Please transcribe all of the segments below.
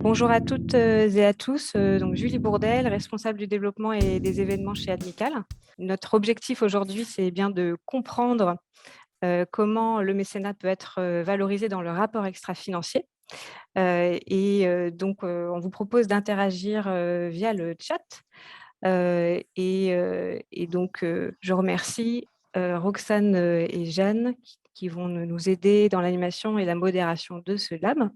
Bonjour à toutes et à tous. Donc Julie Bourdel, responsable du développement et des événements chez Admical. Notre objectif aujourd'hui, c'est bien de comprendre comment le mécénat peut être valorisé dans le rapport extra-financier. On vous propose d'interagir via le chat. Je remercie Roxane et Jeanne qui vont nous aider dans l'animation et la modération de ce lab.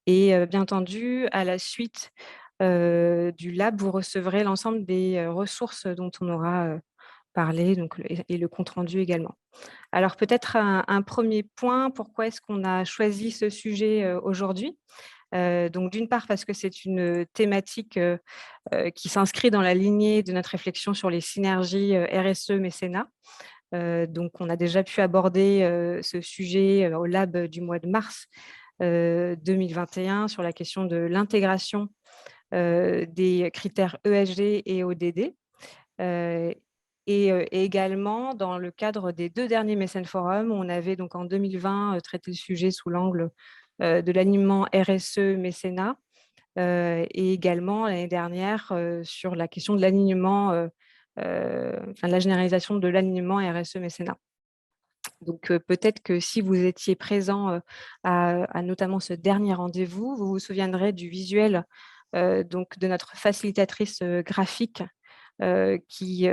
Et bien entendu, à la suite du lab, vous recevrez l'ensemble des ressources dont on aura parlé et le compte-rendu également. Alors peut-être un premier point, pourquoi est-ce qu'on a choisi ce sujet aujourd'hui? Donc d'une part parce que c'est une thématique qui s'inscrit dans la lignée de notre réflexion sur les synergies RSE mécénat. Donc on a déjà pu aborder ce sujet au lab du mois de mars 2021 sur la question de l'intégration des critères ESG et ODD. Et également dans le cadre des 2 derniers Mécènes Forums, on avait donc en 2020 traité le sujet sous l'angle de l'alignement RSE mécénat et également l'année dernière sur la question de l'alignement, de la généralisation de l'alignement RSE mécénat. Donc peut-être que si vous étiez présent à notamment ce dernier rendez-vous, vous vous souviendrez du visuel donc de notre facilitatrice graphique qui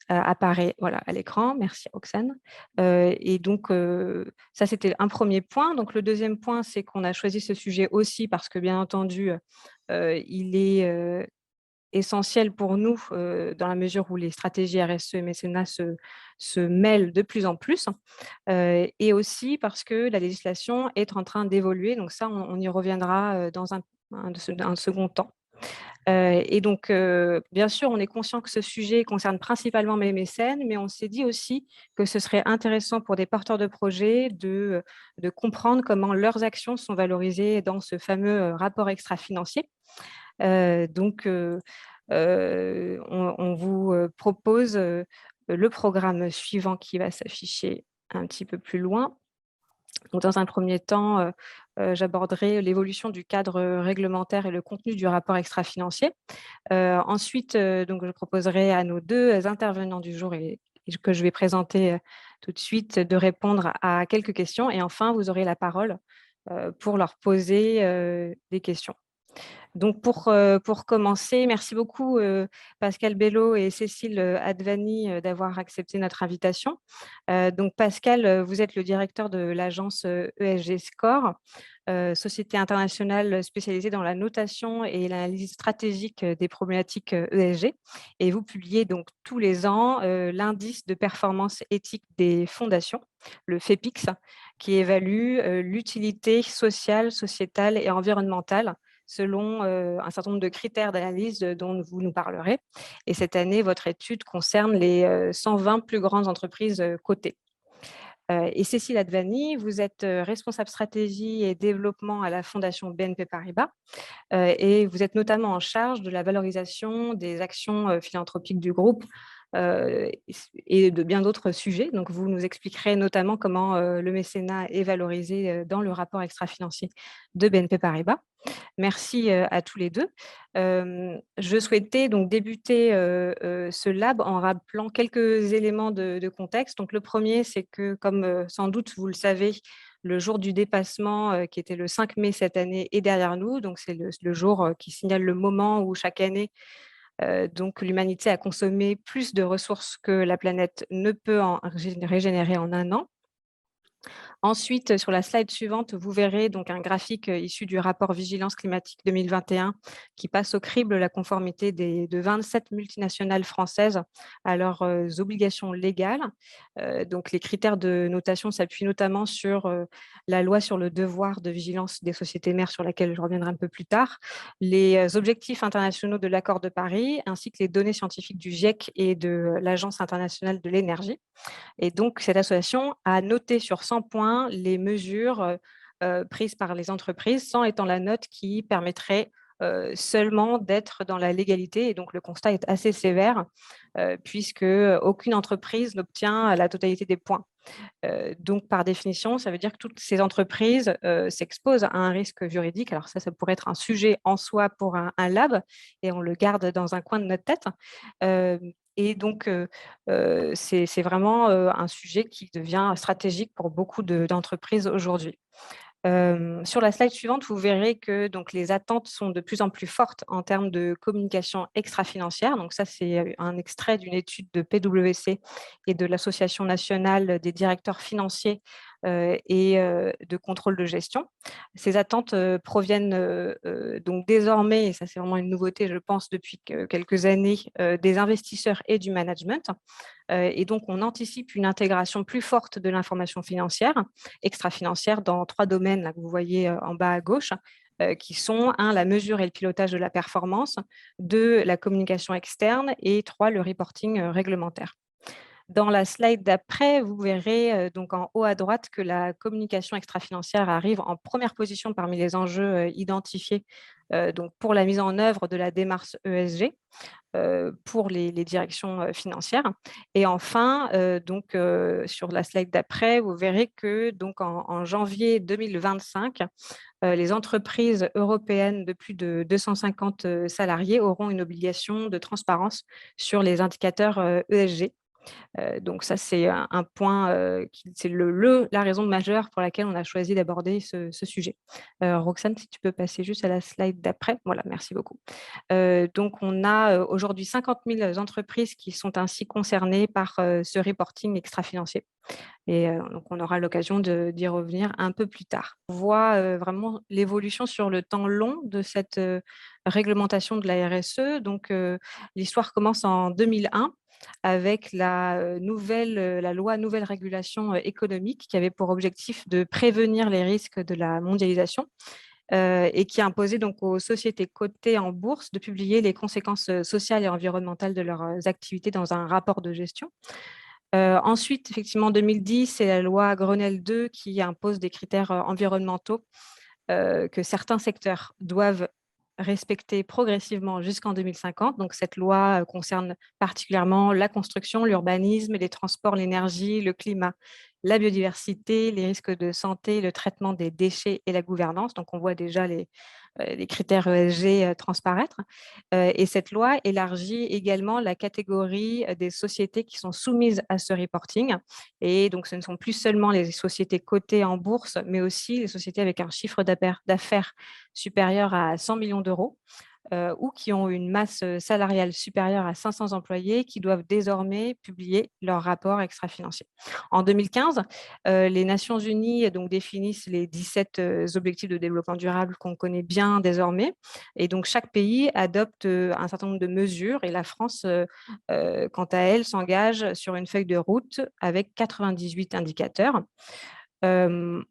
apparaît voilà, à l'écran. Merci Roxane. Ça, c'était un premier point. Donc, le deuxième point, c'est qu'on a choisi ce sujet aussi parce que, bien entendu, il est essentiel pour nous dans la mesure où les stratégies RSE et mécénat se mêlent de plus en plus. Et aussi parce que la législation est en train d'évoluer. Donc ça, on y reviendra dans un second temps. Bien sûr, on est conscient que ce sujet concerne principalement les mécènes, mais on s'est dit aussi que ce serait intéressant pour des porteurs de projets de comprendre comment leurs actions sont valorisées dans ce fameux rapport extra-financier. On vous propose le programme suivant qui va s'afficher un petit peu plus loin. Donc, dans un premier temps, j'aborderai l'évolution du cadre réglementaire et le contenu du rapport extra-financier. Ensuite, je proposerai à nos 2 intervenants du jour et que je vais présenter tout de suite de répondre à quelques questions. Et enfin, vous aurez la parole pour leur poser des questions. Donc pour commencer, merci beaucoup Pascal Bello et Cécile Advani d'avoir accepté notre invitation. Donc Pascal, vous êtes le directeur de l'agence ESG Score, société internationale spécialisée dans la notation et l'analyse stratégique des problématiques ESG. Et vous publiez donc tous les ans l'indice de performance éthique des fondations, le FEPIX, qui évalue l'utilité sociale, sociétale et environnementale selon un certain nombre de critères d'analyse dont vous nous parlerez. Et cette année, votre étude concerne les 120 plus grandes entreprises cotées. Et Cécile Advani, vous êtes responsable stratégie et développement à la Fondation BNP Paribas et vous êtes notamment en charge de la valorisation des actions philanthropiques du groupe et de bien d'autres sujets. Donc, vous nous expliquerez notamment comment le mécénat est valorisé dans le rapport extra-financier de BNP Paribas. Merci à tous les 2. Je souhaitais donc débuter ce lab en rappelant quelques éléments de contexte. Donc, le premier, c'est que, comme sans doute vous le savez, le jour du dépassement, qui était le 5 mai cette année, est derrière nous. Donc, c'est le jour qui signale le moment où chaque année, l'humanité a consommé plus de ressources que la planète ne peut en régénérer en un an. Ensuite, sur la slide suivante, vous verrez donc un graphique issu du rapport Vigilance climatique 2021 qui passe au crible la conformité de 27 multinationales françaises à leurs obligations légales. Donc, les critères de notation s'appuient notamment sur la loi sur le devoir de vigilance des sociétés mères sur laquelle je reviendrai un peu plus tard, les objectifs internationaux de l'accord de Paris ainsi que les données scientifiques du GIEC et de l'Agence internationale de l'énergie. Et donc, cette association a noté sur 100 points les mesures prises par les entreprises, 100 étant la note qui permettrait seulement d'être dans la légalité. Et donc, le constat est assez sévère puisque aucune entreprise n'obtient la totalité des points. Donc, par définition, ça veut dire que toutes ces entreprises s'exposent à un risque juridique. Alors ça pourrait être un sujet en soi pour un lab et on le garde dans un coin de notre tête. Euh, et donc, c'est vraiment un sujet qui devient stratégique pour beaucoup d'entreprises aujourd'hui. Sur la slide suivante, vous verrez que donc, les attentes sont de plus en plus fortes en termes de communication extra-financière. Donc ça, c'est un extrait d'une étude de PwC et de l'Association nationale des directeurs financiers et de contrôle de gestion. Ces attentes proviennent donc désormais, et ça c'est vraiment une nouveauté, je pense, depuis quelques années, des investisseurs et du management. Et donc, on anticipe une intégration plus forte de l'information financière, extra-financière, dans 3 domaines là, que vous voyez en bas à gauche, qui sont 1, la mesure et le pilotage de la performance, 2, la communication externe et 3, le reporting réglementaire. Dans la slide d'après, vous verrez donc en haut à droite que la communication extra-financière arrive en première position parmi les enjeux identifiés donc pour la mise en œuvre de la démarche ESG pour les directions financières. Et enfin, donc, sur la slide d'après, vous verrez que donc, en janvier 2025, les entreprises européennes de plus de 250 salariés auront une obligation de transparence sur les indicateurs ESG. Donc ça, c'est un point, c'est la raison majeure pour laquelle on a choisi d'aborder ce sujet. Roxane, si tu peux passer juste à la slide d'après. Voilà, merci beaucoup. Donc, on a aujourd'hui 50 000 entreprises qui sont ainsi concernées par ce reporting extra-financier. Et donc, on aura l'occasion d'y revenir un peu plus tard. On voit vraiment l'évolution sur le temps long de cette réglementation de la RSE. Donc, l'histoire commence en 2001 avec la loi Nouvelle Régulation économique qui avait pour objectif de prévenir les risques de la mondialisation et qui a imposé donc aux sociétés cotées en bourse de publier les conséquences sociales et environnementales de leurs activités dans un rapport de gestion. Ensuite, effectivement, en 2010, c'est la loi Grenelle 2 qui impose des critères environnementaux que certains secteurs doivent respecter progressivement jusqu'en 2050. Donc, cette loi concerne particulièrement la construction, l'urbanisme, les transports, l'énergie, le climat, la biodiversité, les risques de santé, le traitement des déchets et la gouvernance. Donc, on voit déjà les critères ESG transparaître. Et cette loi élargit également la catégorie des sociétés qui sont soumises à ce reporting. Et donc, ce ne sont plus seulement les sociétés cotées en bourse, mais aussi les sociétés avec un chiffre d'affaires supérieur à 100 millions d'euros ou qui ont une masse salariale supérieure à 500 employés qui doivent désormais publier leur rapport extra-financier. En 2015, les Nations Unies donc, définissent les 17 objectifs de développement durable qu'on connaît bien désormais. Et donc, chaque pays adopte un certain nombre de mesures et la France, quant à elle, s'engage sur une feuille de route avec 98 indicateurs.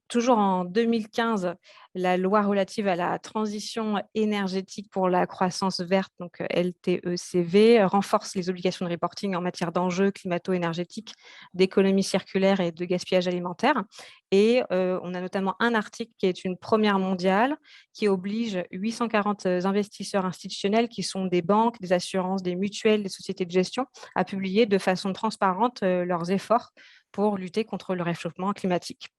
Toujours en 2015, la loi relative à la transition énergétique pour la croissance verte, donc LTECV, renforce les obligations de reporting en matière d'enjeux climato-énergétiques, d'économie circulaire et de gaspillage alimentaire. Et on a notamment un article qui est une première mondiale qui oblige 840 investisseurs institutionnels qui sont des banques, des assurances, des mutuelles, des sociétés de gestion à publier de façon transparente leurs efforts pour lutter contre le réchauffement climatique.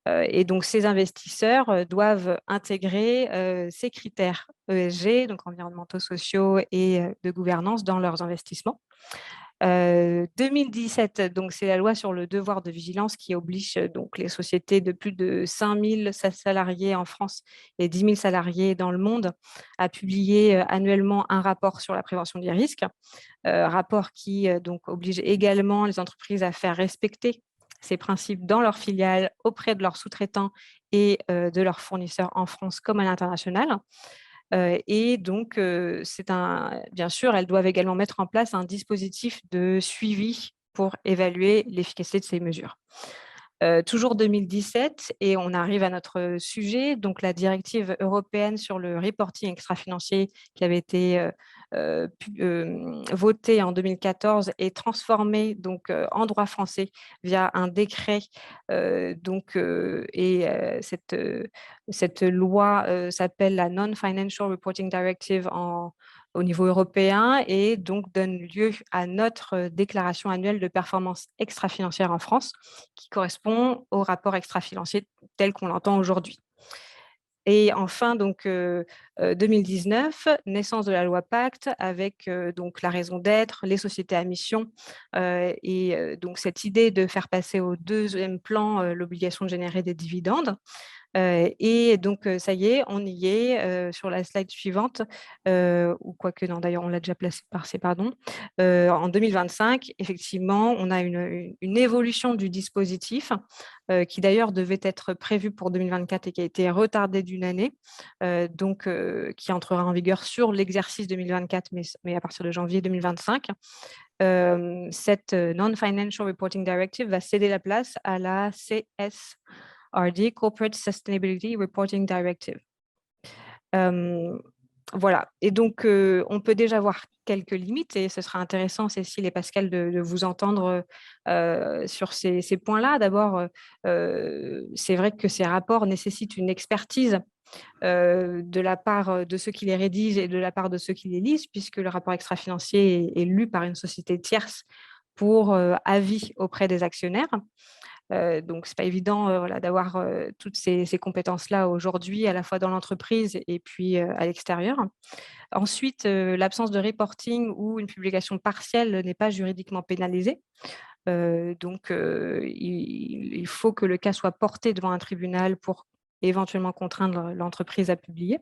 Et donc, ces investisseurs doivent intégrer ces critères ESG, donc environnementaux, sociaux et de gouvernance dans leurs investissements. 2017, donc c'est la loi sur le devoir de vigilance qui oblige donc les sociétés de plus de 5 000 salariés en France et 10 000 salariés dans le monde à publier annuellement un rapport sur la prévention des risques, rapport qui donc oblige également les entreprises à faire respecter ces principes dans leurs filiales, auprès de leurs sous-traitants et de leurs fournisseurs en France comme à l'international. Et donc, bien sûr, elles doivent également mettre en place un dispositif de suivi pour évaluer l'efficacité de ces mesures. Toujours 2017, et on arrive à notre sujet, donc la directive européenne sur le reporting extra-financier qui avait été votée en 2014 et transformée donc, en droit français via un décret. Cette loi s'appelle la Non-Financial Reporting Directive au niveau européen et donc donne lieu à notre déclaration annuelle de performance extra-financière en France, qui correspond au rapport extra-financier tel qu'on l'entend aujourd'hui. Et enfin, donc, 2019, naissance de la loi Pacte avec donc la raison d'être, les sociétés à mission et donc cette idée de faire passer au deuxième plan l'obligation de générer des dividendes. Et donc, ça y est, on y est sur la slide suivante, ou quoique non, d'ailleurs, on l'a déjà passé, pardon. En 2025, effectivement, on a une évolution du dispositif qui d'ailleurs devait être prévu pour 2024 et qui a été retardé d'une année, donc qui entrera en vigueur sur l'exercice 2024, mais à partir de janvier 2025. Cette Non-Financial Reporting Directive va céder la place à la CSRD, Corporate Sustainability Reporting Directive. Voilà, et donc on peut déjà voir quelques limites et ce sera intéressant, Cécile et Pascal, de vous entendre sur ces points-là. D'abord, c'est vrai que ces rapports nécessitent une expertise de la part de ceux qui les rédigent et de la part de ceux qui les lisent, puisque le rapport extra-financier est lu par une société tierce pour avis auprès des actionnaires. Donc, ce n'est pas évident voilà, d'avoir toutes ces compétences-là aujourd'hui, à la fois dans l'entreprise et puis à l'extérieur. Ensuite, l'absence de reporting ou une publication partielle n'est pas juridiquement pénalisée. Donc, il faut que le cas soit porté devant un tribunal pour éventuellement contraindre l'entreprise à publier.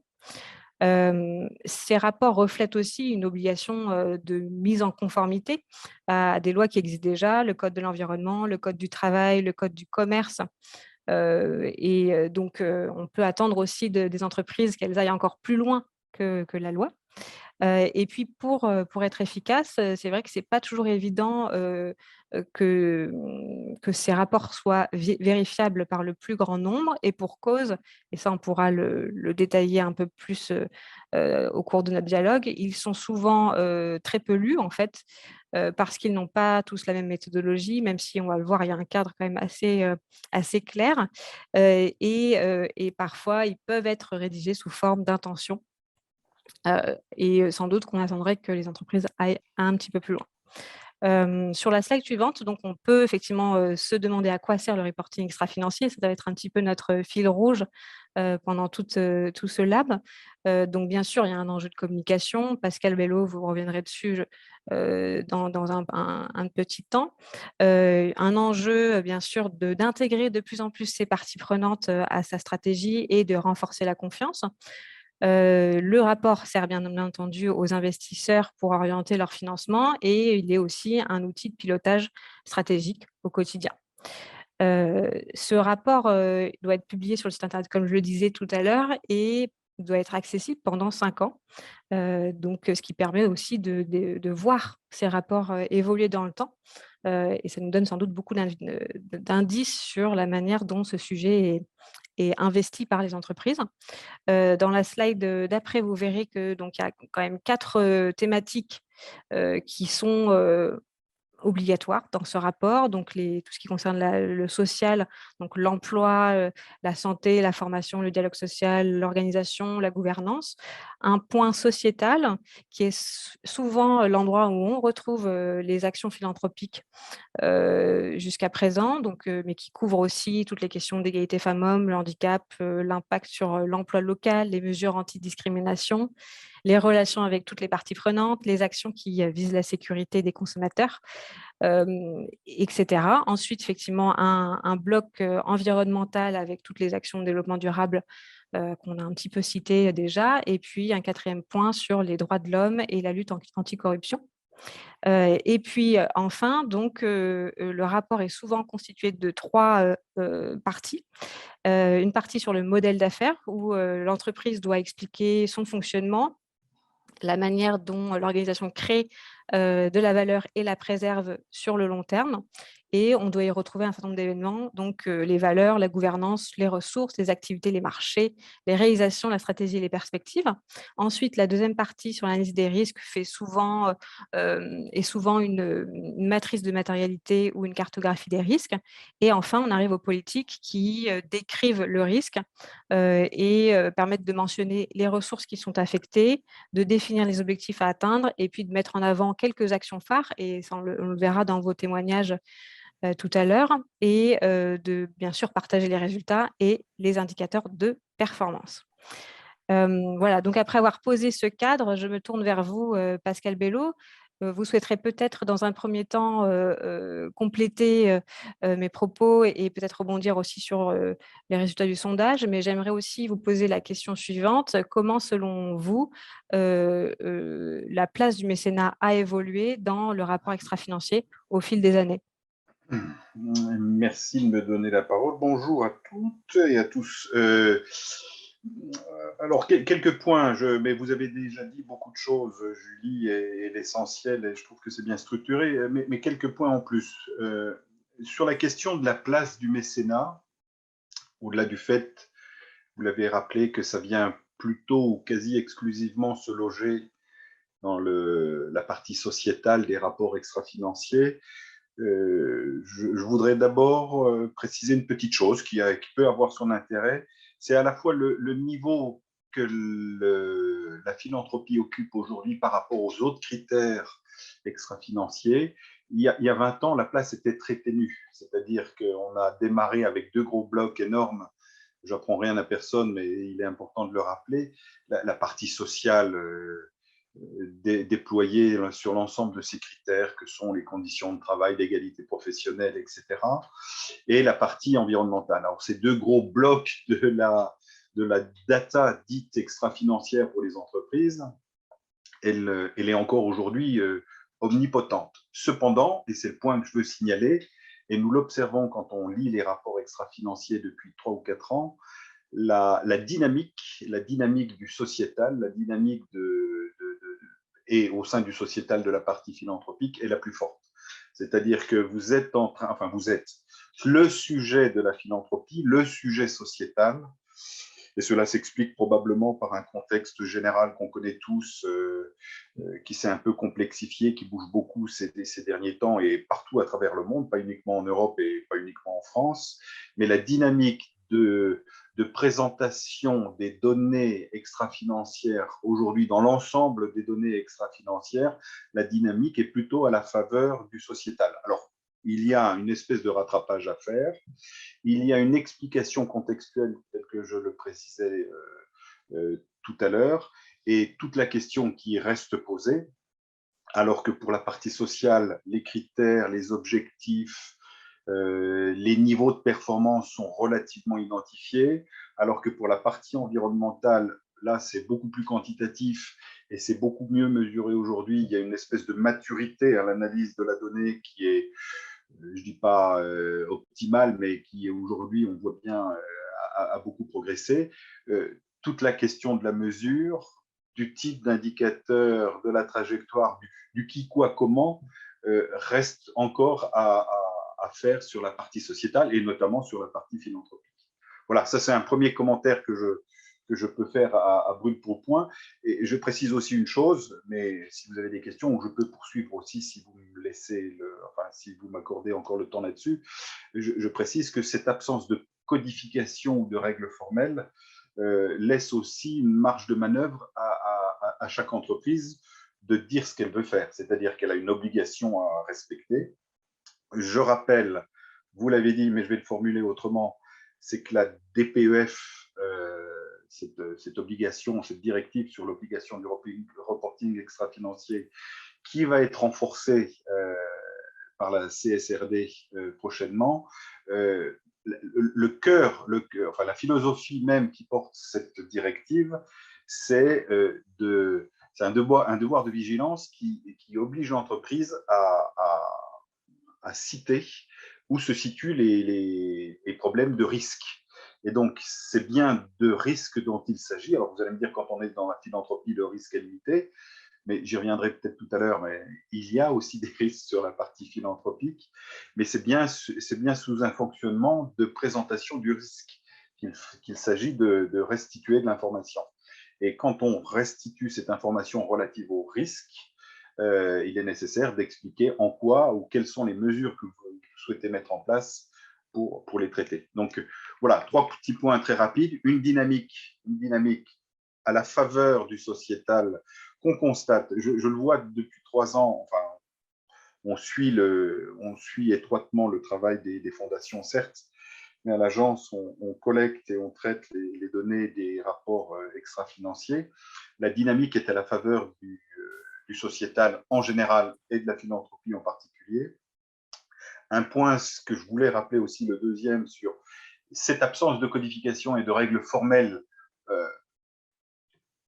Ces rapports reflètent aussi une obligation de mise en conformité à des lois qui existent déjà, le code de l'environnement, le code du travail, le code du commerce. Donc, on peut attendre aussi des entreprises qu'elles aillent encore plus loin que la loi. Et puis pour être efficace, c'est vrai que c'est pas toujours évident que ces rapports soient vérifiables par le plus grand nombre et pour cause, et ça on pourra le détailler un peu plus au cours de notre dialogue, ils sont souvent très peu lus en fait, parce qu'ils n'ont pas tous la même méthodologie, même si on va le voir, il y a un cadre quand même assez clair, et parfois ils peuvent être rédigés sous forme d'intention. Et sans doute qu'on attendrait que les entreprises aillent un petit peu plus loin. Sur la slide suivante, donc on peut effectivement se demander à quoi sert le reporting extra-financier. Ça va être un petit peu notre fil rouge pendant tout ce lab. Donc bien sûr, il y a un enjeu de communication. Pascal Bello, vous reviendrez dessus dans un petit temps. Un enjeu, bien sûr, d'intégrer de plus en plus ces parties prenantes à sa stratégie et de renforcer la confiance. Le rapport sert bien entendu aux investisseurs pour orienter leur financement et il est aussi un outil de pilotage stratégique au quotidien. Ce rapport doit être publié sur le site internet, comme je le disais tout à l'heure, et doit être accessible pendant 5 ans. Donc, ce qui permet aussi de voir ces rapports évoluer dans le temps. Et ça nous donne sans doute beaucoup d'indices sur la manière dont ce sujet est investi par les entreprises. Dans la slide d'après, vous verrez que donc il y a quand même 4 thématiques qui sont obligatoires dans ce rapport. Donc tout ce qui concerne le social, donc l'emploi, la santé, la formation, le dialogue social, l'organisation, la gouvernance. Un point sociétal qui est souvent l'endroit où on retrouve les actions philanthropiques jusqu'à présent, donc, mais qui couvre aussi toutes les questions d'égalité femmes-hommes, le handicap, l'impact sur l'emploi local, les mesures antidiscrimination, les relations avec toutes les parties prenantes, les actions qui visent la sécurité des consommateurs, etc. Ensuite, effectivement, un bloc environnemental avec toutes les actions de développement durable qu'on a un petit peu citées déjà, et puis un 4e point sur les droits de l'homme et la lutte anticorruption. Et puis enfin, donc, le rapport est souvent constitué de 3 parties. Une partie sur le modèle d'affaires où l'entreprise doit expliquer son fonctionnement, la manière dont l'organisation crée de la valeur et la préserve sur le long terme. et on doit y retrouver un certain nombre d'événements, donc les valeurs, la gouvernance, les ressources, les activités, les marchés, les réalisations, la stratégie et les perspectives. Ensuite, la deuxième partie sur l'analyse des risques est souvent une matrice de matérialité ou une cartographie des risques. Et enfin, on arrive aux politiques qui décrivent le risque et permettent de mentionner les ressources qui sont affectées, de définir les objectifs à atteindre et puis de mettre en avant quelques actions phares, et ça on le verra dans vos témoignages tout à l'heure, et de bien sûr partager les résultats et les indicateurs de performance. Voilà, donc après avoir posé ce cadre, je me tourne vers vous, Pascal Bello. Vous souhaiterez peut-être dans un premier temps compléter mes propos et peut-être rebondir aussi sur les résultats du sondage, mais j'aimerais aussi vous poser la question suivante. Comment, selon vous, la place du mécénat a évolué dans le rapport extra-financier au fil des années? Merci de me donner la parole. Bonjour à toutes et à tous. Alors, quelques points, mais vous avez déjà dit beaucoup de choses, Julie, et l'essentiel, et je trouve que c'est bien structuré, mais quelques points en plus. Sur la question de la place du mécénat, au-delà du fait, vous l'avez rappelé, que ça vient plutôt ou quasi exclusivement se loger dans la partie sociétale des rapports extra-financiers. Je voudrais d'abord préciser une petite chose qui peut avoir son intérêt. C'est à la fois le niveau que la philanthropie occupe aujourd'hui par rapport aux autres critères extra-financiers. Il y a 20 ans, la place était très ténue, c'est-à-dire qu'on a démarré avec deux gros blocs énormes. Je n'apprends rien à personne, mais il est important de le rappeler. La partie sociale déployée sur l'ensemble de ces critères que sont les conditions de travail, l'égalité professionnelle, etc. Et la partie environnementale. Alors, ces deux gros blocs de la data dite extra-financière pour les entreprises, elle est encore aujourd'hui omnipotente. Cependant, et c'est le point que je veux signaler, et nous l'observons quand on lit les rapports extra-financiers depuis 3 ou 4 ans, la dynamique du sociétal, la dynamique et au sein du sociétal de la partie philanthropique est la plus forte. C'est-à-dire que vous êtes le sujet de la philanthropie, le sujet sociétal, et cela s'explique probablement par un contexte général qu'on connaît tous, qui s'est un peu complexifié, qui bouge beaucoup ces derniers temps et partout à travers le monde, pas uniquement en Europe et pas uniquement en France, mais la dynamique de présentation des données extra-financières aujourd'hui, dans l'ensemble des données extra-financières, la dynamique est plutôt à la faveur du sociétal. Alors, il y a une espèce de rattrapage à faire. Il y a une explication contextuelle, telle que je le précisais tout à l'heure, et toute la question qui reste posée, alors que pour la partie sociale, les critères, les objectifs, les niveaux de performance sont relativement identifiés, alors que pour la partie environnementale, là, c'est beaucoup plus quantitatif et c'est beaucoup mieux mesuré aujourd'hui. Il y a une espèce de maturité à l'analyse de la donnée qui est, je ne dis pas optimale, mais qui aujourd'hui, on voit bien, a beaucoup progressé. Toute la question de la mesure, du type d'indicateur, de la trajectoire, du qui, quoi, comment, reste encore à faire sur la partie sociétale et notamment sur la partie philanthropique. Voilà, ça c'est un premier commentaire que je peux faire à brûle pour point. Et je précise aussi une chose, mais si vous avez des questions, ou je peux poursuivre aussi si vous me laissez, si vous m'accordez encore le temps là-dessus, je précise que cette absence de codification ou de règles formelles laisse aussi une marge de manœuvre à chaque entreprise de dire ce qu'elle veut faire, c'est-à-dire qu'elle a une obligation à respecter. Je rappelle, vous l'avez dit, mais je vais le formuler autrement, c'est que la DPEF, cette obligation, cette directive sur l'obligation du reporting extra-financier, qui va être renforcée par la CSRD prochainement, le cœur, la philosophie même qui porte cette directive, c'est un devoir de vigilance qui oblige l'entreprise à citer où se situent les problèmes de risque. Et donc, c'est bien de risque dont il s'agit. Alors, vous allez me dire, quand on est dans la philanthropie, le risque est limité. mais j'y reviendrai peut-être tout à l'heure, mais il y a aussi des risques sur la partie philanthropique, mais c'est bien sous un fonctionnement de présentation du risque qu'il s'agit de restituer de l'information. Et quand on restitue cette information relative au risque, il est nécessaire d'expliquer en quoi ou quelles sont les mesures que vous souhaitez mettre en place pour les traiter. Donc voilà, 3 petits points très rapides. Une dynamique à la faveur du sociétal qu'on constate. Je le vois depuis 3 ans, enfin, on suit étroitement le travail des fondations, certes, mais à l'agence, on collecte et on traite les données des rapports extra-financiers. La dynamique est à la faveur du sociétal en général et de la philanthropie en particulier. Un point que je voulais rappeler aussi, le deuxième, sur cette absence de codification et de règles formelles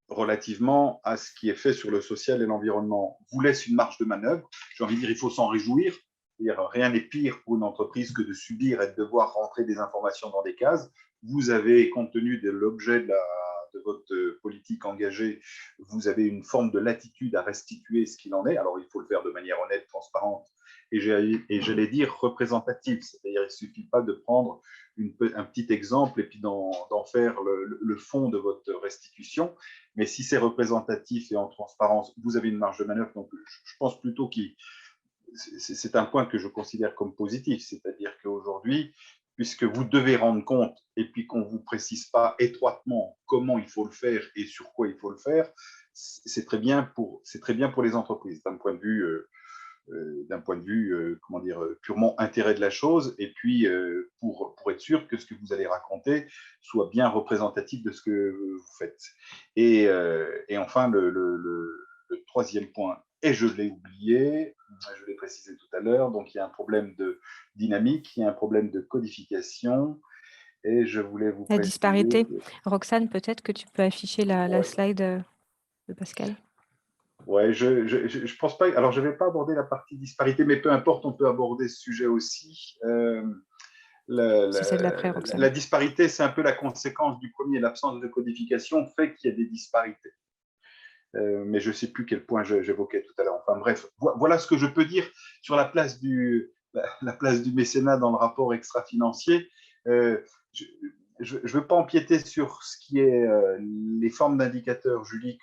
relativement à ce qui est fait sur le social et l'environnement, vous laisse une marge de manœuvre. J'ai envie de dire, il faut s'en réjouir. Rien n'est pire pour une entreprise que de subir et de devoir rentrer des informations dans des cases. Vous avez, compte tenu de l'objet de votre politique engagée, vous avez une forme de latitude à restituer ce qu'il en est. Alors, il faut le faire de manière honnête, transparente et j'allais dire représentative. C'est-à-dire, il ne suffit pas de prendre un petit exemple et puis d'en faire le fond de votre restitution. Mais si c'est représentatif et en transparence, vous avez une marge de manœuvre. Donc, je pense plutôt que c'est un point que je considère comme positif. C'est-à-dire qu'aujourd'hui, puisque vous devez rendre compte et puis qu'on ne vous précise pas étroitement comment il faut le faire et sur quoi il faut le faire, c'est très bien pour les entreprises d'un point de vue comment dire, purement intérêt de la chose, et puis pour être sûr que ce que vous allez raconter soit bien représentatif de ce que vous faites. Et enfin, le troisième point, et je l'ai oublié, je l'ai précisé tout à l'heure, donc il y a un problème de dynamique, il y a un problème de codification, et je voulais vous La préciser disparité. que, Roxane, peut-être que tu peux afficher la ouais, slide de Pascal. ouais, je pense pas. Alors, je ne vais pas aborder la partie disparité, mais peu importe, on peut aborder ce sujet aussi. C'est celle d'après, Roxane. La disparité, c'est un peu la conséquence du premier. L'absence de codification fait qu'il y a des disparités. Mais je ne sais plus quel point j'évoquais tout à l'heure. Enfin bref, voilà ce que je peux dire sur la place la place du mécénat dans le rapport extra-financier. Je ne veux pas empiéter sur ce qui est les formes d'indicateurs, Julie,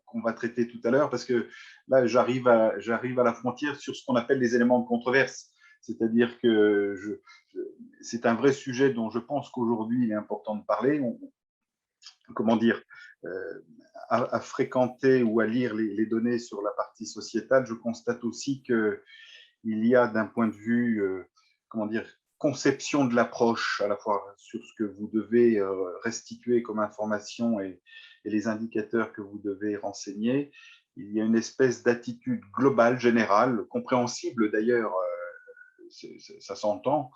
qu'on va traiter tout à l'heure, parce que là, j'arrive à la frontière sur ce qu'on appelle les éléments de controverse. C'est-à-dire que c'est un vrai sujet dont je pense qu'aujourd'hui, il est important de parler. Comment dire, à fréquenter ou à lire les données sur la partie sociétale, je constate aussi qu'il y a d'un point de vue, comment dire, conception de l'approche, à la fois sur ce que vous devez restituer comme information et les indicateurs que vous devez renseigner, il y a une espèce d'attitude globale, générale, compréhensible d'ailleurs, ça s'entend,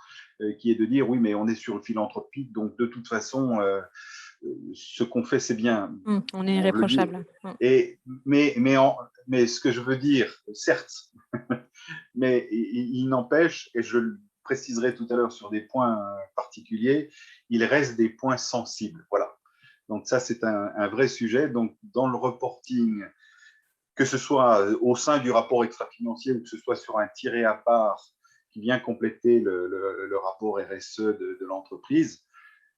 qui est de dire oui, mais on est sur le philanthropique, donc de toute façon, ce qu'on fait, c'est bien. On est On le dit. irréprochable. Mais ce que je veux dire, certes, mais il n'empêche, et je le préciserai tout à l'heure sur des points particuliers, il reste des points sensibles. Voilà. Donc ça, c'est un vrai sujet. Donc dans le reporting, que ce soit au sein du rapport extra-financier ou que ce soit sur un tiré à part qui vient compléter le rapport RSE de l'entreprise,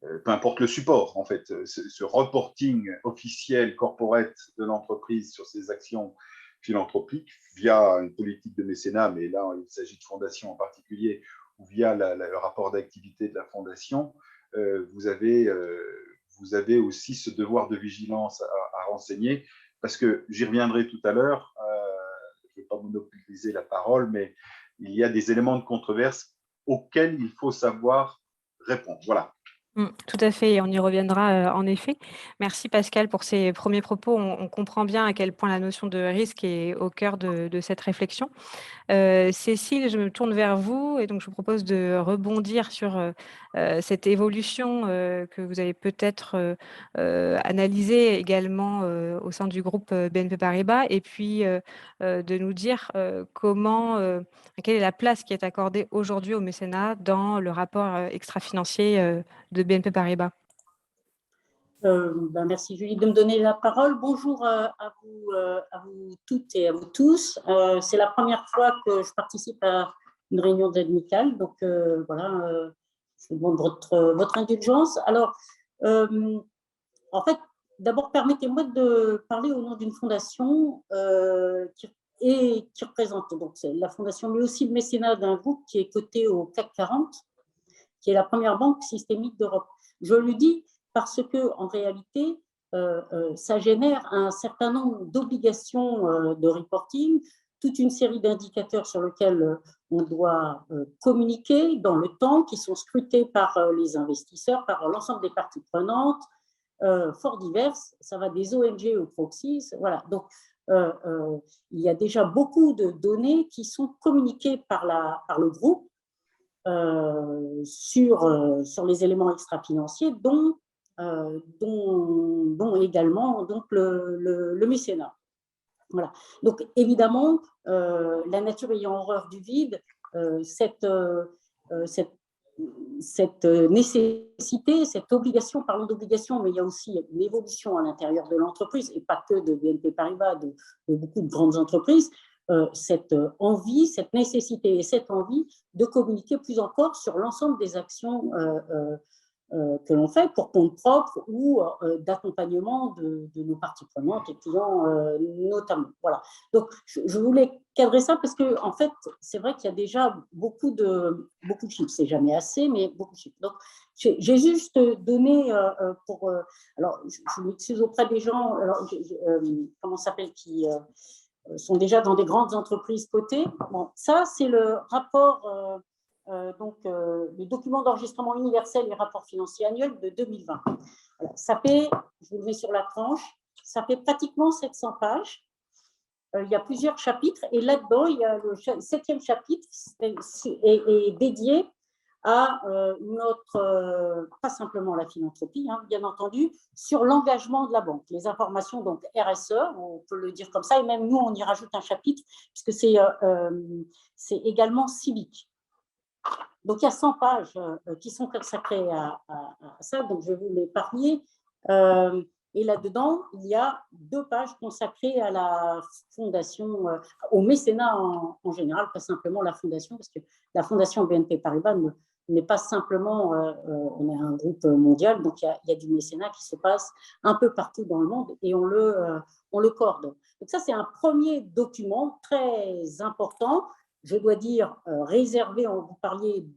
peu importe le support, en fait, ce reporting officiel corporate de l'entreprise sur ses actions philanthropiques via une politique de mécénat, mais là, il s'agit de fondations en particulier, ou via le rapport d'activité de la fondation, vous avez aussi ce devoir de vigilance à renseigner, parce que j'y reviendrai tout à l'heure, je ne vais pas monopoliser la parole, mais il y a des éléments de controverse auxquels il faut savoir répondre. Voilà. Tout à fait, et on y reviendra, en effet. Merci Pascal pour ces premiers propos. On comprend bien à quel point la notion de risque est au cœur de cette réflexion. Cécile, je me tourne vers vous et donc je vous propose de rebondir sur cette évolution que vous avez peut-être analysée également au sein du groupe BNP Paribas et puis de nous dire quelle est la place qui est accordée aujourd'hui au mécénat dans le rapport extra-financier de BNP Paribas. Merci Julie de me donner la parole. Bonjour à vous toutes et à vous tous. C'est la première fois que je participe à une réunion d'aide amicale, donc voilà, je vous demande votre indulgence. Alors, en fait, d'abord, permettez-moi de parler au nom d'une fondation qui représente donc la fondation, mais aussi le mécénat d'un groupe qui est coté au CAC 40, qui est la première banque systémique d'Europe. Je le dis parce que en réalité, ça génère un certain nombre d'obligations de reporting, toute une série d'indicateurs sur lesquels on doit communiquer dans le temps, qui sont scrutés par les investisseurs, par l'ensemble des parties prenantes, fort diverses. Ça va des ONG aux proxies. Voilà. Donc, il y a déjà beaucoup de données qui sont communiquées par le groupe sur les éléments extra-financiers, dont également donc le mécénat. Voilà. Donc, évidemment, la nature ayant horreur du vide, cette nécessité, cette obligation, parlons d'obligation, mais il y a aussi une évolution à l'intérieur de l'entreprise, et pas que de BNP Paribas, de beaucoup de grandes entreprises, cette envie, cette nécessité et cette envie de communiquer plus encore sur l'ensemble des actions que l'on fait pour compte propre ou d'accompagnement de nos parties prenantes et clients notamment. Voilà. Donc, je voulais cadrer ça parce que, en fait, c'est vrai qu'il y a déjà beaucoup de chiffres. C'est jamais assez, mais beaucoup de chiffres. Donc, j'ai juste donné alors, je m'excuse auprès des gens, comment ça s'appelle, qui sont déjà dans des grandes entreprises cotées. Bon, ça, c'est le rapport le document d'enregistrement universel et rapport financier annuel de 2020. Voilà, ça fait, je vous le mets sur la tranche, ça fait pratiquement 700 pages. Il y a plusieurs chapitres et là-dedans, il y a le 7e chapitre est dédié à pas simplement la philanthropie, hein, bien entendu, sur l'engagement de la banque. Les informations, donc RSE, on peut le dire comme ça, et même nous, on y rajoute un chapitre, puisque c'est également civique. Donc, il y a 100 pages qui sont consacrées à ça, donc je vais vous l'épargner. Et là-dedans, il y a 2 pages consacrées à la fondation, au mécénat en général, pas simplement la fondation, parce que la fondation BNP Paribas n'est pas simplement, on est un groupe mondial, donc il y a du mécénat qui se passe un peu partout dans le monde et on le coordonne. Donc ça, c'est un premier document très important. Je dois dire, réservé, vous parliez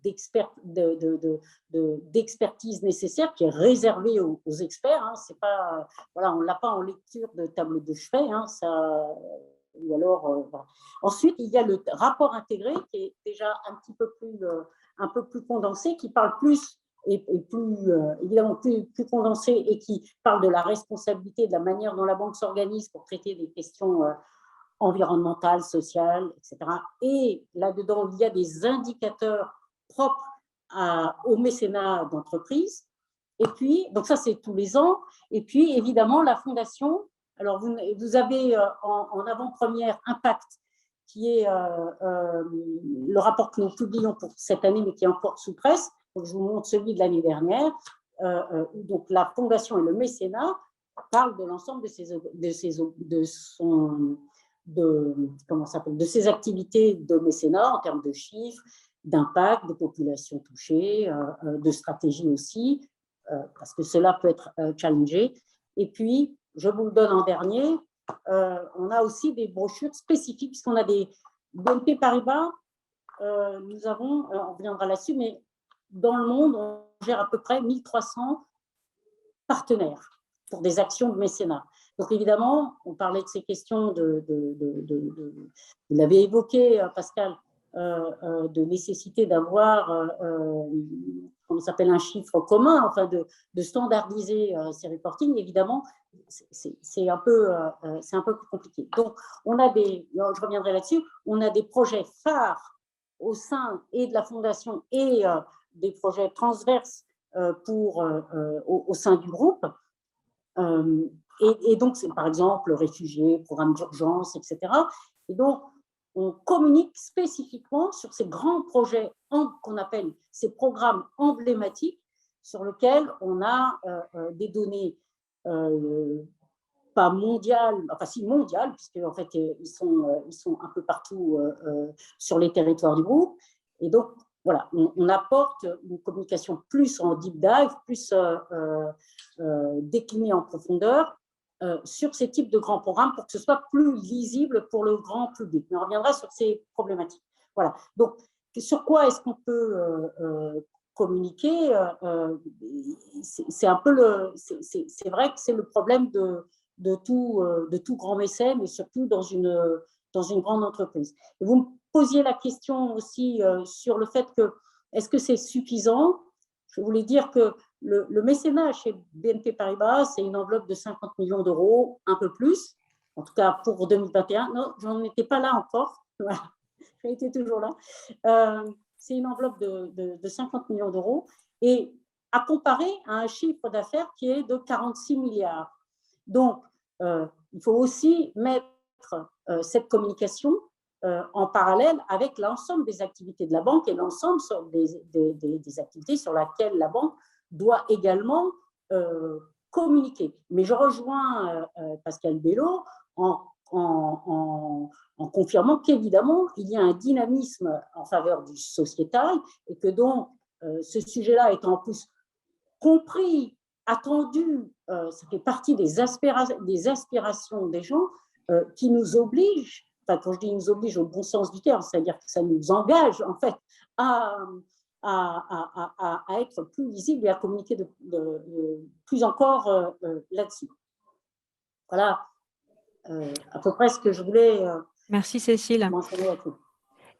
d'expertise nécessaire, qui est réservée aux experts. Hein, c'est pas, voilà, on ne l'a pas en lecture de table de chevet. Hein, ou alors, voilà. Ensuite, il y a le rapport intégré, qui est déjà un peu plus condensé, qui parle plus et plus, évidemment plus condensé et qui parle de la responsabilité, de la manière dont la banque s'organise pour traiter des questions environnementale, sociale, etc. Et là-dedans, il y a des indicateurs propres au mécénat d'entreprise. Et puis, donc ça, c'est tous les ans. Et puis, évidemment, la fondation. Alors, vous avez en avant-première Impact, qui est le rapport que nous publions pour cette année, mais qui est encore sous presse. Donc, je vous montre celui de l'année dernière. Donc, la fondation et le mécénat parlent de l'ensemble de ces activités de mécénat en termes de chiffres, d'impact, de populations touchées, de stratégie aussi, parce que cela peut être challengé. Et puis, je vous le donne en dernier, on a aussi des brochures spécifiques, puisqu'on a des BNP Paribas, nous avons, on reviendra là-dessus, mais dans le monde, on gère à peu près 1300 partenaires pour des actions de mécénat. Donc évidemment, on parlait de ces questions vous l'avez évoqué, Pascal, de nécessité d'avoir, comment s'appelle, un chiffre commun, enfin de standardiser ces reportings. Évidemment, c'est un peu plus compliqué. Donc, je reviendrai là-dessus, on a des projets phares au sein et de la fondation et des projets transverses au sein du groupe. Et donc, c'est par exemple réfugiés, programme d'urgence, etc. Et donc, on communique spécifiquement sur ces grands projets qu'on appelle ces programmes emblématiques sur lesquels on a des données pas mondial, enfin si mondial, puisque en fait ils sont un peu partout sur les territoires du groupe. Et donc voilà, on apporte une communication plus en deep dive, plus déclinée en profondeur sur ces types de grands programmes pour que ce soit plus lisible pour le grand public. Mais on reviendra sur ces problématiques. Voilà. Donc sur quoi est-ce qu'on peut communiquer? C'est un peu c'est vrai que c'est le problème de tout grand mécène, mais surtout dans une grande entreprise. Et vous me posiez la question aussi sur le fait que, est-ce que c'est suffisant? Je voulais dire que le mécénat chez BNP Paribas, c'est une enveloppe de 50 millions d'euros, un peu plus, en tout cas pour 2021. Non, je n'en étais pas là encore. Voilà. J'étais toujours là. C'est une enveloppe de 50 millions d'euros et à comparer à un chiffre d'affaires qui est de 46 milliards. Donc, il faut aussi mettre cette communication en parallèle avec l'ensemble des activités de la banque et l'ensemble des activités sur lesquelles la banque doit également communiquer. Mais je rejoins Pascal Bello en confirmant qu'évidemment, il y a un dynamisme en faveur du sociétal et que donc, ce sujet-là étant en plus compris, attendu, ça fait partie des aspirations des gens qui nous obligent, enfin quand je dis nous oblige au bon sens du terme, c'est-à-dire que ça nous engage en fait à être plus lisible et à communiquer plus encore là-dessus. Voilà à peu près ce que je voulais Merci Cécile. mentionner à tout.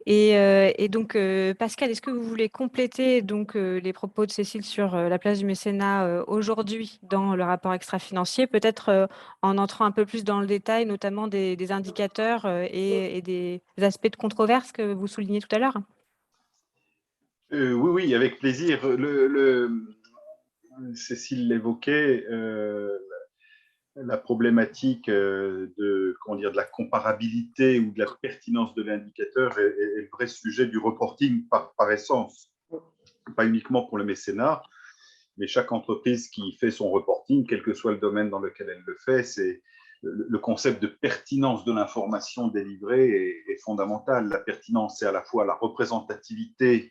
Et donc, Pascal, est-ce que vous voulez compléter donc, les propos de Cécile sur la place du mécénat aujourd'hui dans le rapport extra-financier, peut-être en entrant un peu plus dans le détail, notamment des indicateurs et des aspects de controverse que vous soulignez tout à l'heure? Oui, avec plaisir. Cécile l'évoquait, la problématique de la comparabilité ou de la pertinence de l'indicateur est le vrai sujet du reporting par essence. Pas uniquement pour le mécénat, mais chaque entreprise qui fait son reporting, quel que soit le domaine dans lequel elle le fait, c'est le concept de pertinence de l'information délivrée est fondamental. La pertinence, c'est à la fois la représentativité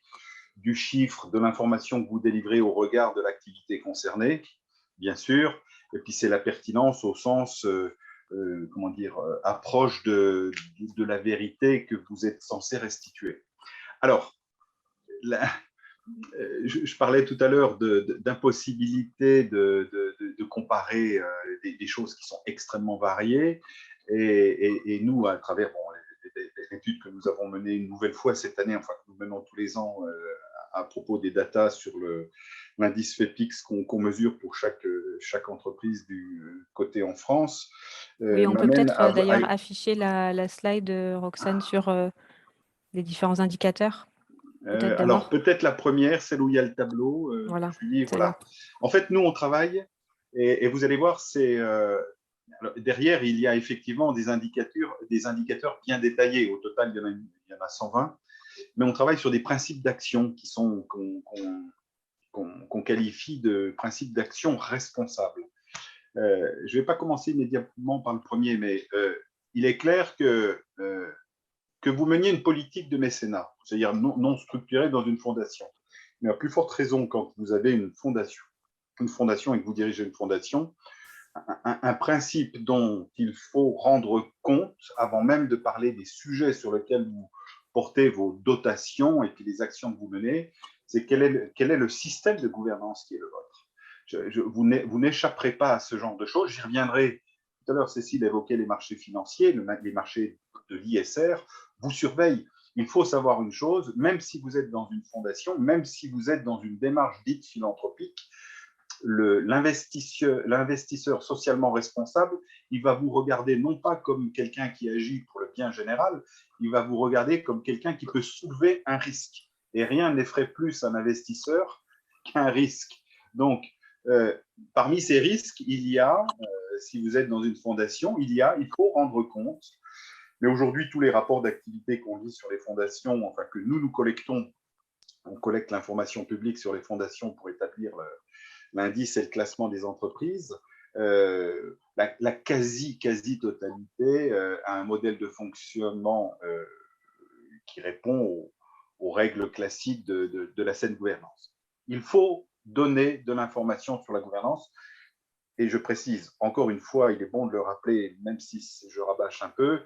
du chiffre, de l'information que vous délivrez au regard de l'activité concernée, bien sûr, et puis c'est la pertinence au sens, approche de la vérité que vous êtes censé restituer. Alors, je parlais tout à l'heure d'impossibilité de comparer des choses qui sont extrêmement variées, et nous, à travers l'étude que nous avons menée une nouvelle fois cette année, enfin que nous menons tous les ans à propos des datas sur l'indice FEPIX qu'on mesure pour chaque entreprise du côté en France. Oui, on peut peut-être d'ailleurs afficher la slide, Roxane, sur les différents indicateurs. Alors, peut-être la première, celle où il y a le tableau. Voilà. Julie, voilà. En fait, nous, on travaille, et vous allez voir, derrière, il y a effectivement des indicateurs bien détaillés. Au total, il y en a 120. Mais on travaille sur des principes d'action qu'on qualifie de principes d'action responsables. Je ne vais pas commencer immédiatement par le premier, mais il est clair que vous meniez une politique de mécénat, c'est-à-dire non structurée dans une fondation. Mais à plus forte raison, quand vous avez une fondation et que vous dirigez une fondation, un principe dont il faut rendre compte avant même de parler des sujets sur lesquels vous portez vos dotations et puis les actions que vous menez, c'est quel est le système de gouvernance qui est le vôtre. Vous n'échapperez pas à ce genre de choses. J'y reviendrai. Tout à l'heure, Cécile évoquait les marchés financiers, les marchés de l'ISR vous surveillent. Il faut savoir une chose, même si vous êtes dans une fondation, même si vous êtes dans une démarche dite philanthropique, l'investisseur socialement responsable, il va vous regarder non pas comme quelqu'un qui agit pour le bien général, il va vous regarder comme quelqu'un qui peut soulever un risque. Et rien n'effraie plus un investisseur qu'un risque. Donc, parmi ces risques, il y a, si vous êtes dans une fondation, il faut rendre compte. Mais aujourd'hui, tous les rapports d'activité qu'on lit sur les fondations, enfin que nous collectons, on collecte l'information publique sur les fondations pour établir l'indice et le classement des entreprises, la quasi-totalité a un modèle de fonctionnement qui répond aux règles classiques de la saine gouvernance. Il faut donner de l'information sur la gouvernance. Et je précise, encore une fois, il est bon de le rappeler, même si je rabâche un peu,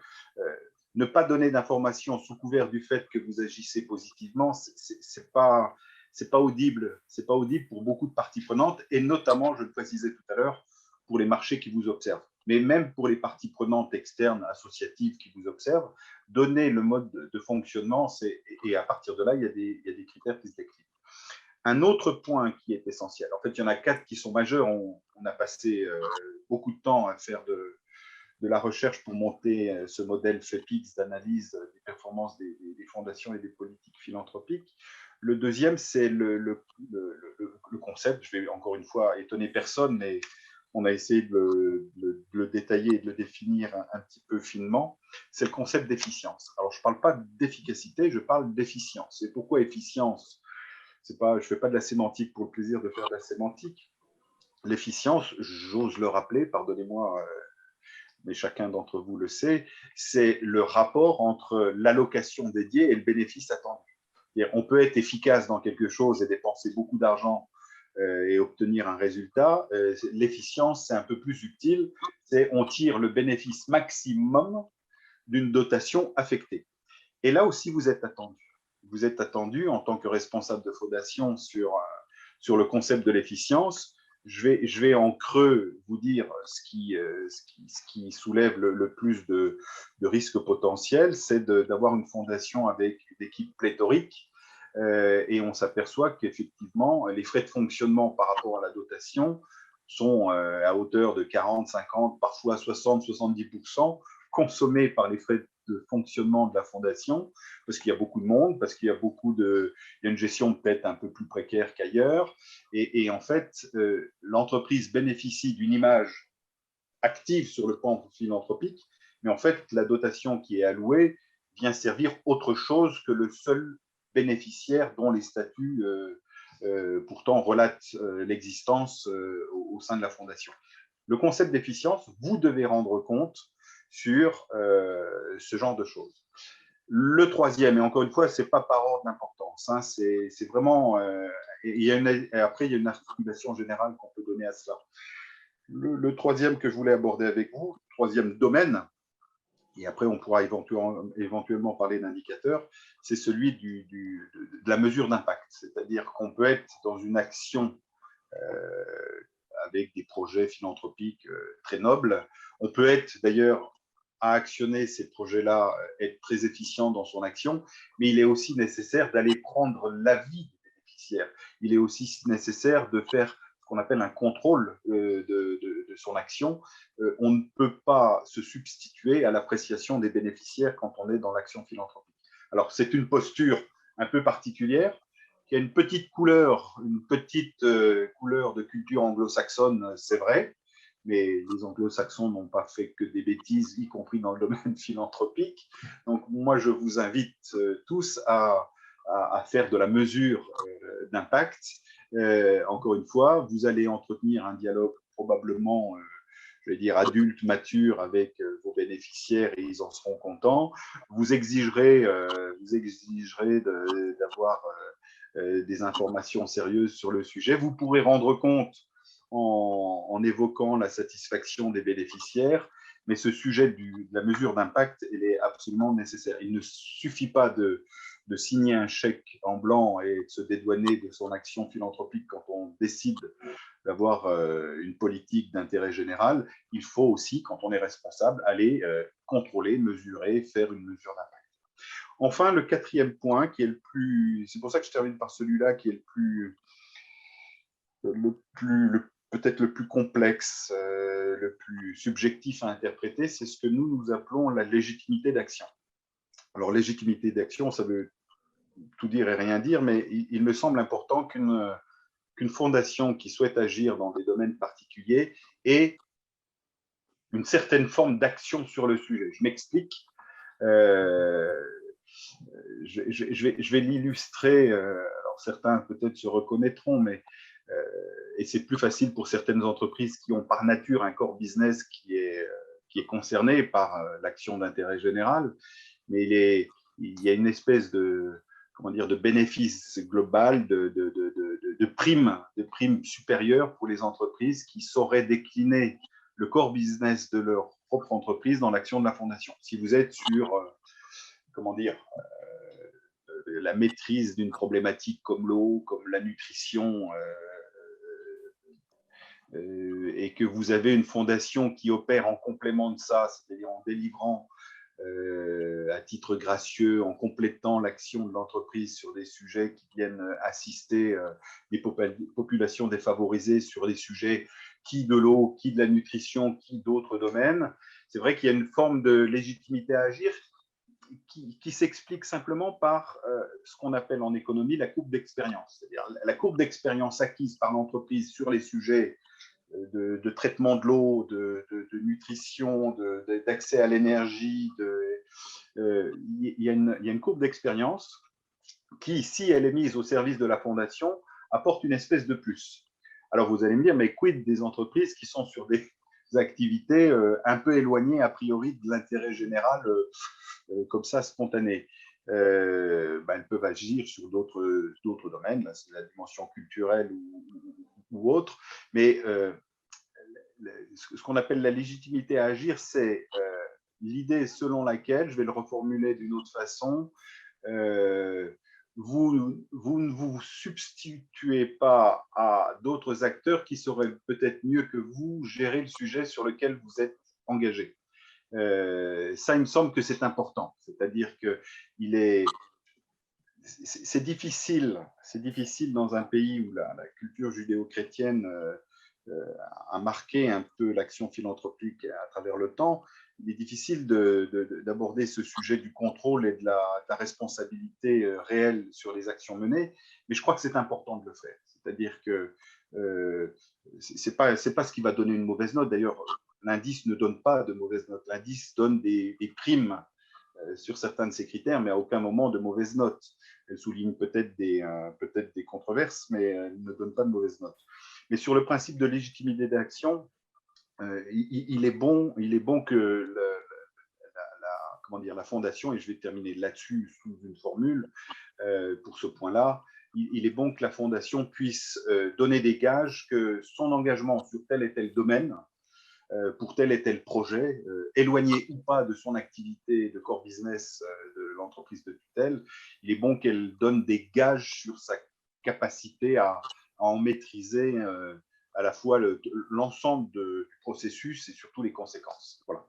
ne pas donner d'informations sous couvert du fait que vous agissez positivement, c'est pas audible. C'est pas audible pour beaucoup de parties prenantes, et notamment, je le précisais tout à l'heure, pour les marchés qui vous observent. Mais même pour les parties prenantes externes, associatives qui vous observent, donner le mode de fonctionnement, et à partir de là, il y a des critères qui se décrivent. Un autre point qui est essentiel, en fait, il y en a 4 qui sont majeurs. On a passé beaucoup de temps à faire de la recherche pour monter ce modèle FEPIX d'analyse des performances des fondations et des politiques philanthropiques. Le deuxième, c'est le concept. Je vais encore une fois étonner personne, mais on a essayé de le détailler et de le définir un petit peu finement. C'est le concept d'efficience. Alors, je ne parle pas d'efficacité, je parle d'efficience. Et pourquoi efficience ? Je ne fais pas de la sémantique pour le plaisir de faire de la sémantique. L'efficience, j'ose le rappeler, pardonnez-moi, mais chacun d'entre vous le sait, c'est le rapport entre l'allocation dédiée et le bénéfice attendu. On peut être efficace dans quelque chose et dépenser beaucoup d'argent et obtenir un résultat. L'efficience, c'est un peu plus subtil, c'est on tire le bénéfice maximum d'une dotation affectée. Et là aussi, vous êtes attendu. Vous êtes attendu en tant que responsable de fondation sur le concept de l'efficience. Je vais en creux vous dire ce qui soulève le plus de risques potentiels, c'est d'avoir une fondation avec une équipe pléthorique. Et on s'aperçoit qu'effectivement, les frais de fonctionnement par rapport à la dotation sont à hauteur de 40, 50, parfois 60, 70% consommés par les frais de fonctionnement de la fondation, parce qu'il y a beaucoup de monde, parce qu'il y a il y a une gestion peut-être un peu plus précaire qu'ailleurs. Et en fait, l'entreprise bénéficie d'une image active sur le plan philanthropique, mais en fait, la dotation qui est allouée vient servir autre chose que le seul bénéficiaire dont les statuts pourtant relatent l'existence au sein de la fondation. Le concept d'efficience, vous devez rendre compte sur ce genre de choses. Le troisième, et encore une fois, ce n'est pas par ordre d'importance, hein, c'est vraiment… et après, il y a une articulation générale qu'on peut donner à cela. Le troisième que je voulais aborder avec vous, le troisième domaine, et après on pourra éventuellement parler d'indicateurs, c'est celui de la mesure d'impact. C'est-à-dire qu'on peut être dans une action avec des projets philanthropiques très nobles. On peut être d'ailleurs à actionner ces projets-là, être très efficient dans son action, mais il est aussi nécessaire d'aller prendre l'avis des bénéficiaires. Il est aussi nécessaire de faire ce qu'on appelle un contrôle de son action. On ne peut pas se substituer à l'appréciation des bénéficiaires quand on est dans l'action philanthropique. Alors, c'est une posture un peu particulière, qui a une petite couleur de culture anglo-saxonne, c'est vrai, mais les anglo-saxons n'ont pas fait que des bêtises, y compris dans le domaine philanthropique. Donc, moi, je vous invite tous à faire de la mesure d'impact. Encore une fois, vous allez entretenir un dialogue probablement, je vais dire, adulte, mature avec vos bénéficiaires et ils en seront contents. Vous exigerez d'avoir des informations sérieuses sur le sujet. Vous pourrez rendre compte en évoquant la satisfaction des bénéficiaires, mais ce sujet de la mesure d'impact, elle est absolument nécessaire. Il ne suffit pas de signer un chèque en blanc et de se dédouaner de son action philanthropique quand on décide d'avoir une politique d'intérêt général. Il faut aussi, quand on est responsable, aller contrôler, mesurer, faire une mesure d'impact. Enfin, le quatrième point, qui est le plus… C'est pour ça que je termine par celui-là, qui est peut-être le plus complexe, le plus subjectif à interpréter, c'est ce que nous appelons la légitimité d'action. Alors, légitimité d'action, ça veut tout dire et rien dire, mais il me semble important qu'une fondation qui souhaite agir dans des domaines particuliers ait une certaine forme d'action sur le sujet. Je m'explique. Je vais l'illustrer. Alors certains peut-être se reconnaîtront, mais Et c'est plus facile pour certaines entreprises qui ont par nature un core business qui est concerné par l'action d'intérêt général, mais il y a une espèce de, comment dire, de bénéfice global, de primes supérieures pour les entreprises qui sauraient décliner le core business de leur propre entreprise dans l'action de la fondation. Si vous êtes sur, comment dire, la maîtrise d'une problématique comme l'eau, comme la nutrition, et que vous avez une fondation qui opère en complément de ça, c'est-à-dire en délivrant à titre gracieux, en complétant l'action de l'entreprise sur des sujets qui viennent assister des populations défavorisées sur des sujets qui de l'eau, qui de la nutrition, qui d'autres domaines. C'est vrai qu'il y a une forme de légitimité à agir qui s'explique simplement par ce qu'on appelle en économie la courbe d'expérience. C'est-à-dire la courbe d'expérience acquise par l'entreprise sur les sujets de traitement de l'eau, de nutrition, d'accès à l'énergie. Il y a une courbe d'expérience qui, si elle est mise au service de la fondation, apporte une espèce de plus. Alors vous allez me dire, mais quid des entreprises qui sont sur des activités un peu éloignées a priori de l'intérêt général comme ça spontané. Elles peuvent agir sur d'autres domaines, là c'est la dimension culturelle ou autre, mais ce qu'on appelle la légitimité à agir, c'est l'idée selon laquelle, je vais le reformuler d'une autre façon, vous ne vous substituez pas à d'autres acteurs qui sauraient peut-être mieux que vous gérer le sujet sur lequel vous êtes engagé. Ça, il me semble que c'est important. C'est-à-dire que c'est difficile dans un pays où la culture judéo-chrétienne a marqué un peu l'action philanthropique à travers le temps. Il est difficile d'aborder ce sujet du contrôle et de la responsabilité réelle sur les actions menées, mais je crois que c'est important de le faire. C'est-à-dire que c'est pas ce qui va donner une mauvaise note. D'ailleurs, l'indice ne donne pas de mauvaise note. L'indice donne des primes sur certains de ces critères, mais à aucun moment de mauvaise note. Elle souligne peut-être des controverses, mais elle ne donne pas de mauvaise note. Mais sur le principe de légitimité d'action, il est bon que la fondation, et je vais terminer là-dessus sous une formule pour ce point-là, il est bon que la fondation puisse donner des gages que son engagement sur tel et tel domaine, pour tel et tel projet, éloigné ou pas de son activité de core business de l'entreprise de tutelle, il est bon qu'elle donne des gages sur sa capacité à en maîtriser à la fois l'ensemble du processus et surtout les conséquences. Voilà.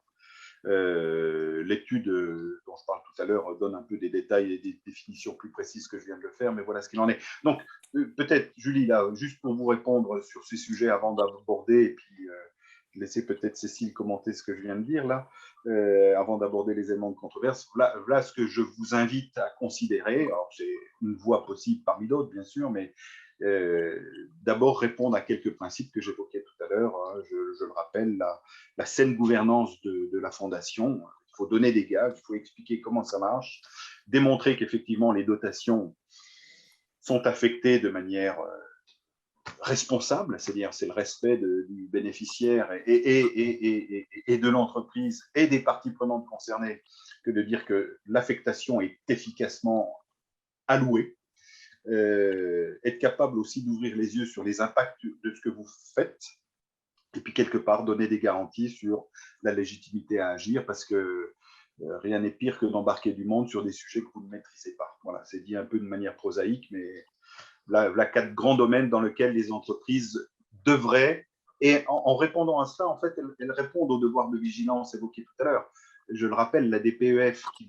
L'étude dont je parle tout à l'heure donne un peu des détails et des définitions plus précises que je viens de le faire, mais voilà ce qu'il en est. Donc, peut-être, Julie, là, juste pour vous répondre sur ces sujets avant d'aborder, et puis laisser peut-être Cécile commenter ce que je viens de dire là, avant d'aborder les éléments de controverse. Voilà ce que je vous invite à considérer. Alors, c'est une voie possible parmi d'autres, bien sûr, mais d'abord répondre à quelques principes que j'évoquais tout à l'heure. Je le rappelle, la saine gouvernance de la fondation. Il faut donner des gages, il faut expliquer comment ça marche, démontrer qu'effectivement les dotations sont affectées de manière responsable, c'est-à-dire c'est le respect du bénéficiaire et de l'entreprise et des parties prenantes concernées que de dire que l'affectation est efficacement allouée. Être capable aussi d'ouvrir les yeux sur les impacts de ce que vous faites et puis quelque part donner des garanties sur la légitimité à agir parce que rien n'est pire que d'embarquer du monde sur des sujets que vous ne maîtrisez pas. Voilà, c'est dit un peu de manière prosaïque, mais là 4 grands domaines dans lesquels les entreprises devraient, et en répondant à ça, en fait, elles répondent au devoir de vigilance évoqué tout à l'heure. Je le rappelle, la DPEF qui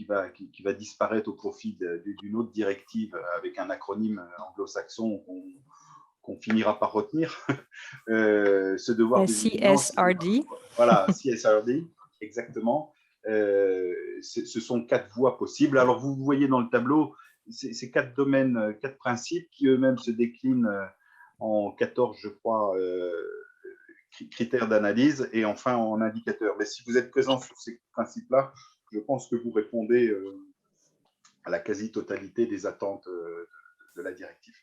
va disparaître au profit d'une autre directive avec un acronyme anglo-saxon qu'on finira par retenir. Ce devoir de vigilance. CSRD. Voilà, CSRD, exactement. Ce sont 4 voies possibles. Alors, vous voyez dans le tableau ces 4 domaines, 4 principes qui eux-mêmes se déclinent en 14, je crois, critères d'analyse et enfin en indicateurs. Mais si vous êtes présent sur ces principes-là, je pense que vous répondez à la quasi-totalité des attentes de la directive.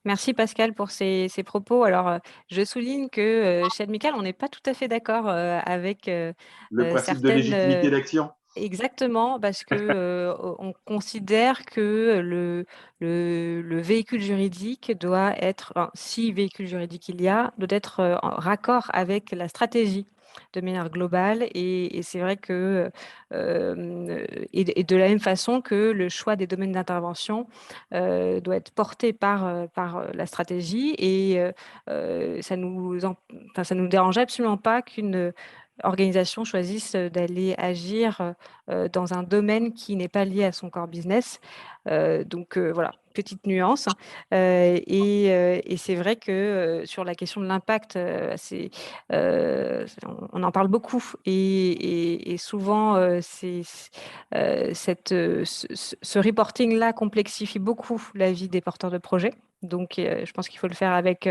Merci Pascal pour ces propos. Alors, je souligne que chez Admical, on n'est pas tout à fait d'accord avec Le principe de certaines… légitimité d'action. Exactement, parce que on considère que le véhicule juridique doit être, enfin, si véhicule juridique il y a, doit être en raccord avec la stratégie de manière globale. Et c'est vrai que, et de la même façon que le choix des domaines d'intervention doit être porté par la stratégie. Et enfin, ça nous dérange absolument pas qu'une organisation choisisse d'aller agir dans un domaine qui n'est pas lié à son core business. Donc voilà, petite nuance. Et c'est vrai que sur la question de l'impact, on en parle beaucoup. Et souvent, ce reporting-là complexifie beaucoup la vie des porteurs de projets. Donc je pense qu'il faut le faire avec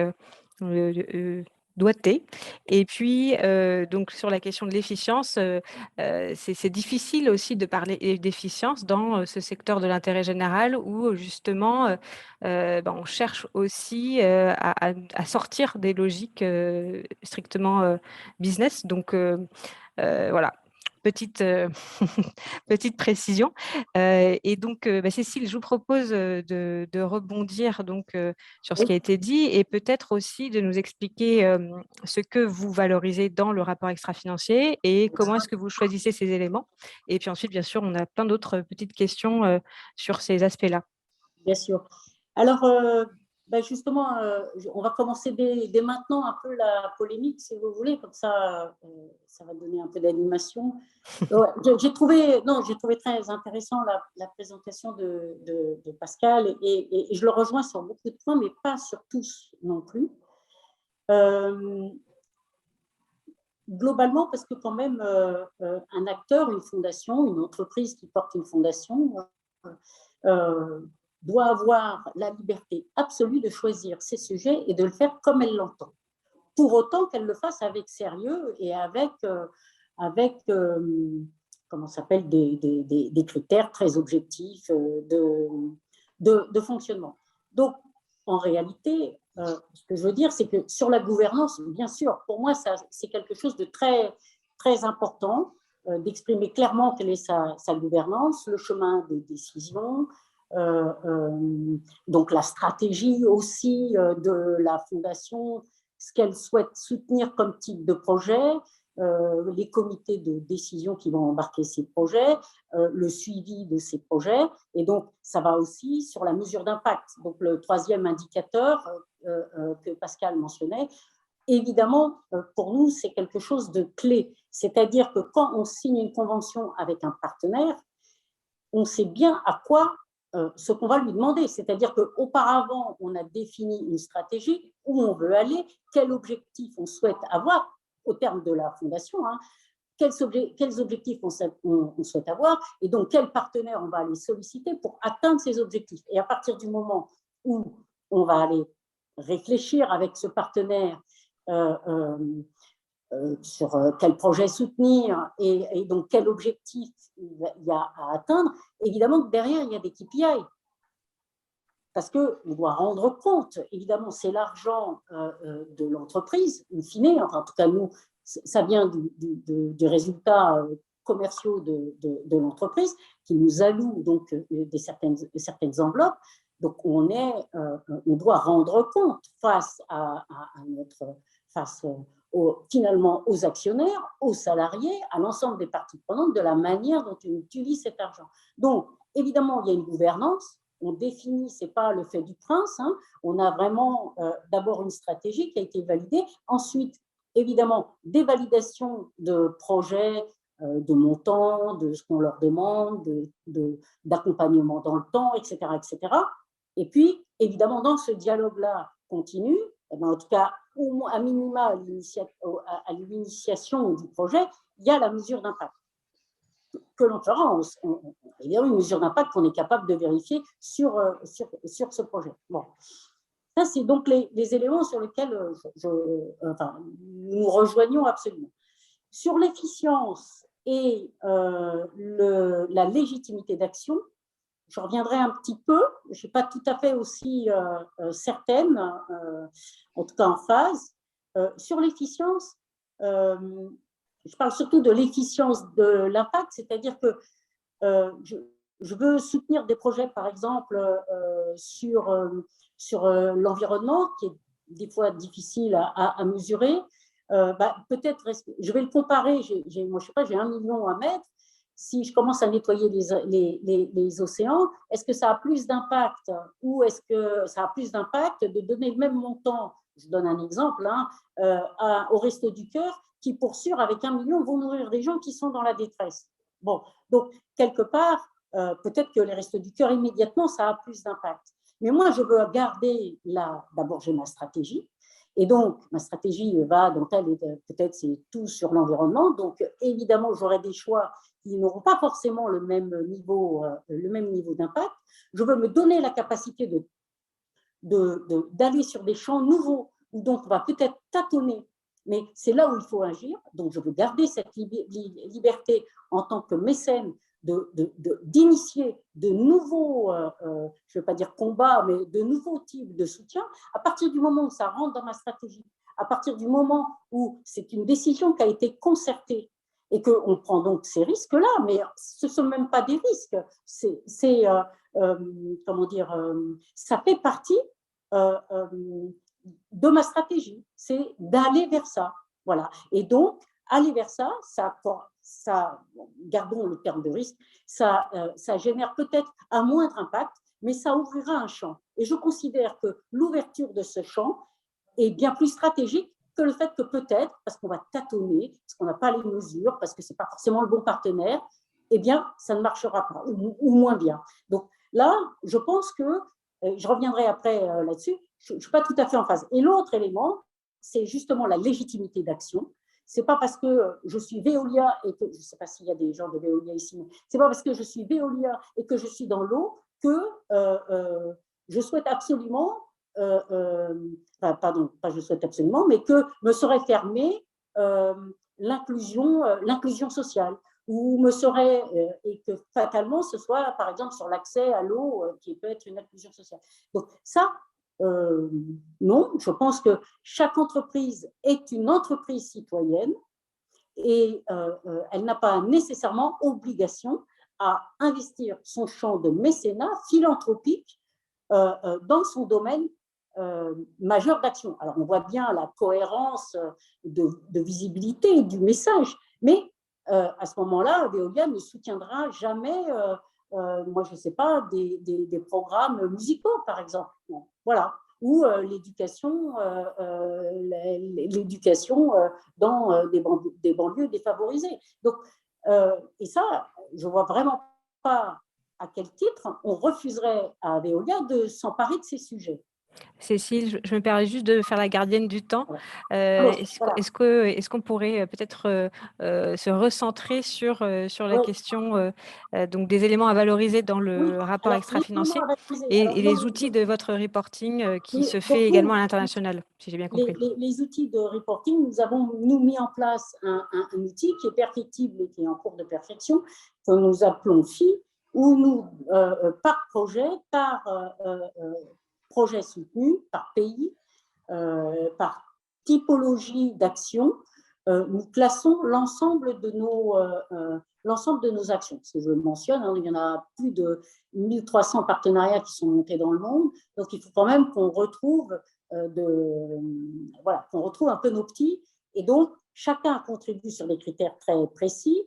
doigté. Et puis, donc sur la question de l'efficience, c'est difficile aussi de parler d'efficience dans ce secteur de l'intérêt général où justement, on cherche aussi à sortir des logiques strictement business. Donc, voilà, petite, petite précision. Et donc, Cécile, je vous propose de rebondir donc, sur ce Oui, qui a été dit et peut-être aussi de nous expliquer ce que vous valorisez dans le rapport extra-financier et comment est-ce que vous choisissez ces éléments. Et puis ensuite, bien sûr, on a plein d'autres petites questions sur ces aspects-là. bien sûr. Alors, justement, on va commencer dès maintenant un peu la polémique, si vous voulez, comme ça va donner un peu d'animation. Ouais, j'ai trouvé très intéressant la présentation de Pascal et je le rejoins sur beaucoup de points, mais pas sur tous non plus. Globalement, parce que quand même, un acteur, une fondation, une entreprise qui porte une fondation euh, doit avoir la liberté absolue de choisir ses sujets et de le faire comme elle l'entend. Pour autant qu'elle le fasse avec sérieux et avec comment s'appelle, des critères très objectifs de fonctionnement. Donc, en réalité, ce que je veux dire, c'est que sur la gouvernance, bien sûr, pour moi, c'est quelque chose de très, très important d'exprimer clairement quelle est sa gouvernance, le chemin des décisions, donc la stratégie aussi de la fondation, ce qu'elle souhaite soutenir comme type de projet, les comités de décision qui vont embarquer ces projets, le suivi de ces projets. Et donc, ça va aussi sur la mesure d'impact. Donc, le troisième indicateur que Pascal mentionnait, évidemment, pour nous, c'est quelque chose de clé. C'est-à-dire que quand on signe une convention avec un partenaire, on sait bien à quoi ce qu'on va lui demander. C'est-à-dire qu'auparavant, on a défini une stratégie, où on veut aller, quel objectif on souhaite avoir au terme de la fondation, hein, quels objectifs on souhaite avoir, et donc quels partenaires on va aller solliciter pour atteindre ces objectifs. Et à partir du moment où on va aller réfléchir avec ce partenaire sur quel projet soutenir et donc quel objectif il y a à atteindre, évidemment que derrière, il y a des KPI. Parce qu'on doit rendre compte, évidemment, c'est l'argent de l'entreprise, in fine, enfin, en tout cas, nous, ça vient du résultat commerciaux de l'entreprise qui nous alloue donc certaines enveloppes. Donc, on doit rendre compte face à notre, face finalement aux actionnaires, aux salariés, à l'ensemble des parties prenantes de la manière dont on utilise cet argent. Donc, évidemment, il y a une gouvernance. On définit, ce n'est pas le fait du prince, hein. On a vraiment d'abord une stratégie qui a été validée. Ensuite, évidemment, des validations de projets, de montants, de ce qu'on leur demande, d'accompagnement dans le temps, etc., etc. Et puis, évidemment, dans ce dialogue-là continu, en tout cas, à minima, à l'initiation du projet, il y a la mesure d'impact que l'on fera. Il y a une mesure d'impact qu'on est capable de vérifier sur ce projet. Bon. Ça, c'est donc les éléments sur lesquels nous rejoignons absolument. Sur l'efficience et la légitimité d'action, je reviendrai un petit peu, je ne suis pas tout à fait aussi certaine, en tout cas en phase, sur l'efficience. Je parle surtout de l'efficience de l'impact, c'est-à-dire que je veux soutenir des projets, par exemple, sur l'environnement, qui est des fois difficile à mesurer. Peut-être, je vais le comparer, moi je sais pas, j'ai 1 million à mettre. Si je commence à nettoyer les océans, est-ce que ça a plus d'impact ou est-ce que ça a plus d'impact de donner le même montant, je donne un exemple, au Resto du Cœur, qui pour sûr, avec 1 million, vont nourrir des gens qui sont dans la détresse. Bon, donc quelque part, peut-être que les Restos du Cœur, immédiatement, ça a plus d'impact. Mais moi, je veux garder d'abord, j'ai ma stratégie. Et donc, ma stratégie va dans peut-être c'est tout sur l'environnement. Donc, évidemment, j'aurai des choix qui n'auront pas forcément le même niveau d'impact. Je veux me donner la capacité d'aller sur des champs nouveaux où donc on va peut-être tâtonner, mais c'est là où il faut agir. Donc, je veux garder cette liberté en tant que mécène d'initier de nouveaux, je ne veux pas dire combats, mais de nouveaux types de soutien, à partir du moment où ça rentre dans ma stratégie, à partir du moment où c'est une décision qui a été concertée et qu'on prend donc ces risques-là, mais ce ne sont même pas des risques, comment dire, ça fait partie de ma stratégie, c'est d'aller vers ça. Voilà. Et donc, aller vers ça, gardons le terme de risque, ça génère peut-être un moindre impact, mais ça ouvrira un champ. Et je considère que l'ouverture de ce champ est bien plus stratégique que le fait que peut-être, parce qu'on va tâtonner, parce qu'on n'a pas les mesures, parce que ce n'est pas forcément le bon partenaire, eh bien, ça ne marchera pas, ou moins bien. Donc là, je pense que, je reviendrai après là-dessus, je ne suis pas tout à fait en phase. Et l'autre élément, c'est justement la légitimité d'action. C'est pas parce que je suis Veolia et que, je ne sais pas s'il y a des gens de Veolia ici, mais c'est pas parce que je suis Veolia et que je suis dans l'eau que je souhaite absolument, pardon, pas je souhaite absolument, mais que me serait fermée l'inclusion sociale, ou me serait, et que fatalement ce soit par exemple sur l'accès à l'eau qui peut être une inclusion sociale. Donc ça, non, je pense que chaque entreprise est une entreprise citoyenne et elle n'a pas nécessairement obligation à investir son champ de mécénat philanthropique dans son domaine majeur d'action. Alors, on voit bien la cohérence de visibilité du message, mais à ce moment-là, Veolia ne soutiendra jamais, moi je ne sais pas, des programmes musicaux, par exemple. Bon, voilà. Ou l'éducation dans des banlieues défavorisées. Donc, et ça, je ne vois vraiment pas à quel titre on refuserait à Veolia de s'emparer de ces sujets. Cécile, je me permets juste de faire la gardienne du temps. Voilà. Est-ce qu'on pourrait peut-être se recentrer sur la question donc des éléments à valoriser dans le rapport extra-financier et les outils de votre reporting qui se fait également à l'international, si j'ai bien compris. Les outils de reporting, nous avons mis en place un outil qui est perfectible et qui est en cours de perfection, que nous appelons FI, où nous, par projet soutenu, par pays, par typologie d'action, nous classons l'ensemble de nos actions. Parce que je le mentionne, il y en a plus de 1300 partenariats qui sont montés dans le monde, donc il faut quand même qu'on retrouve qu'on retrouve un peu nos petits, et donc chacun contribue sur des critères très précis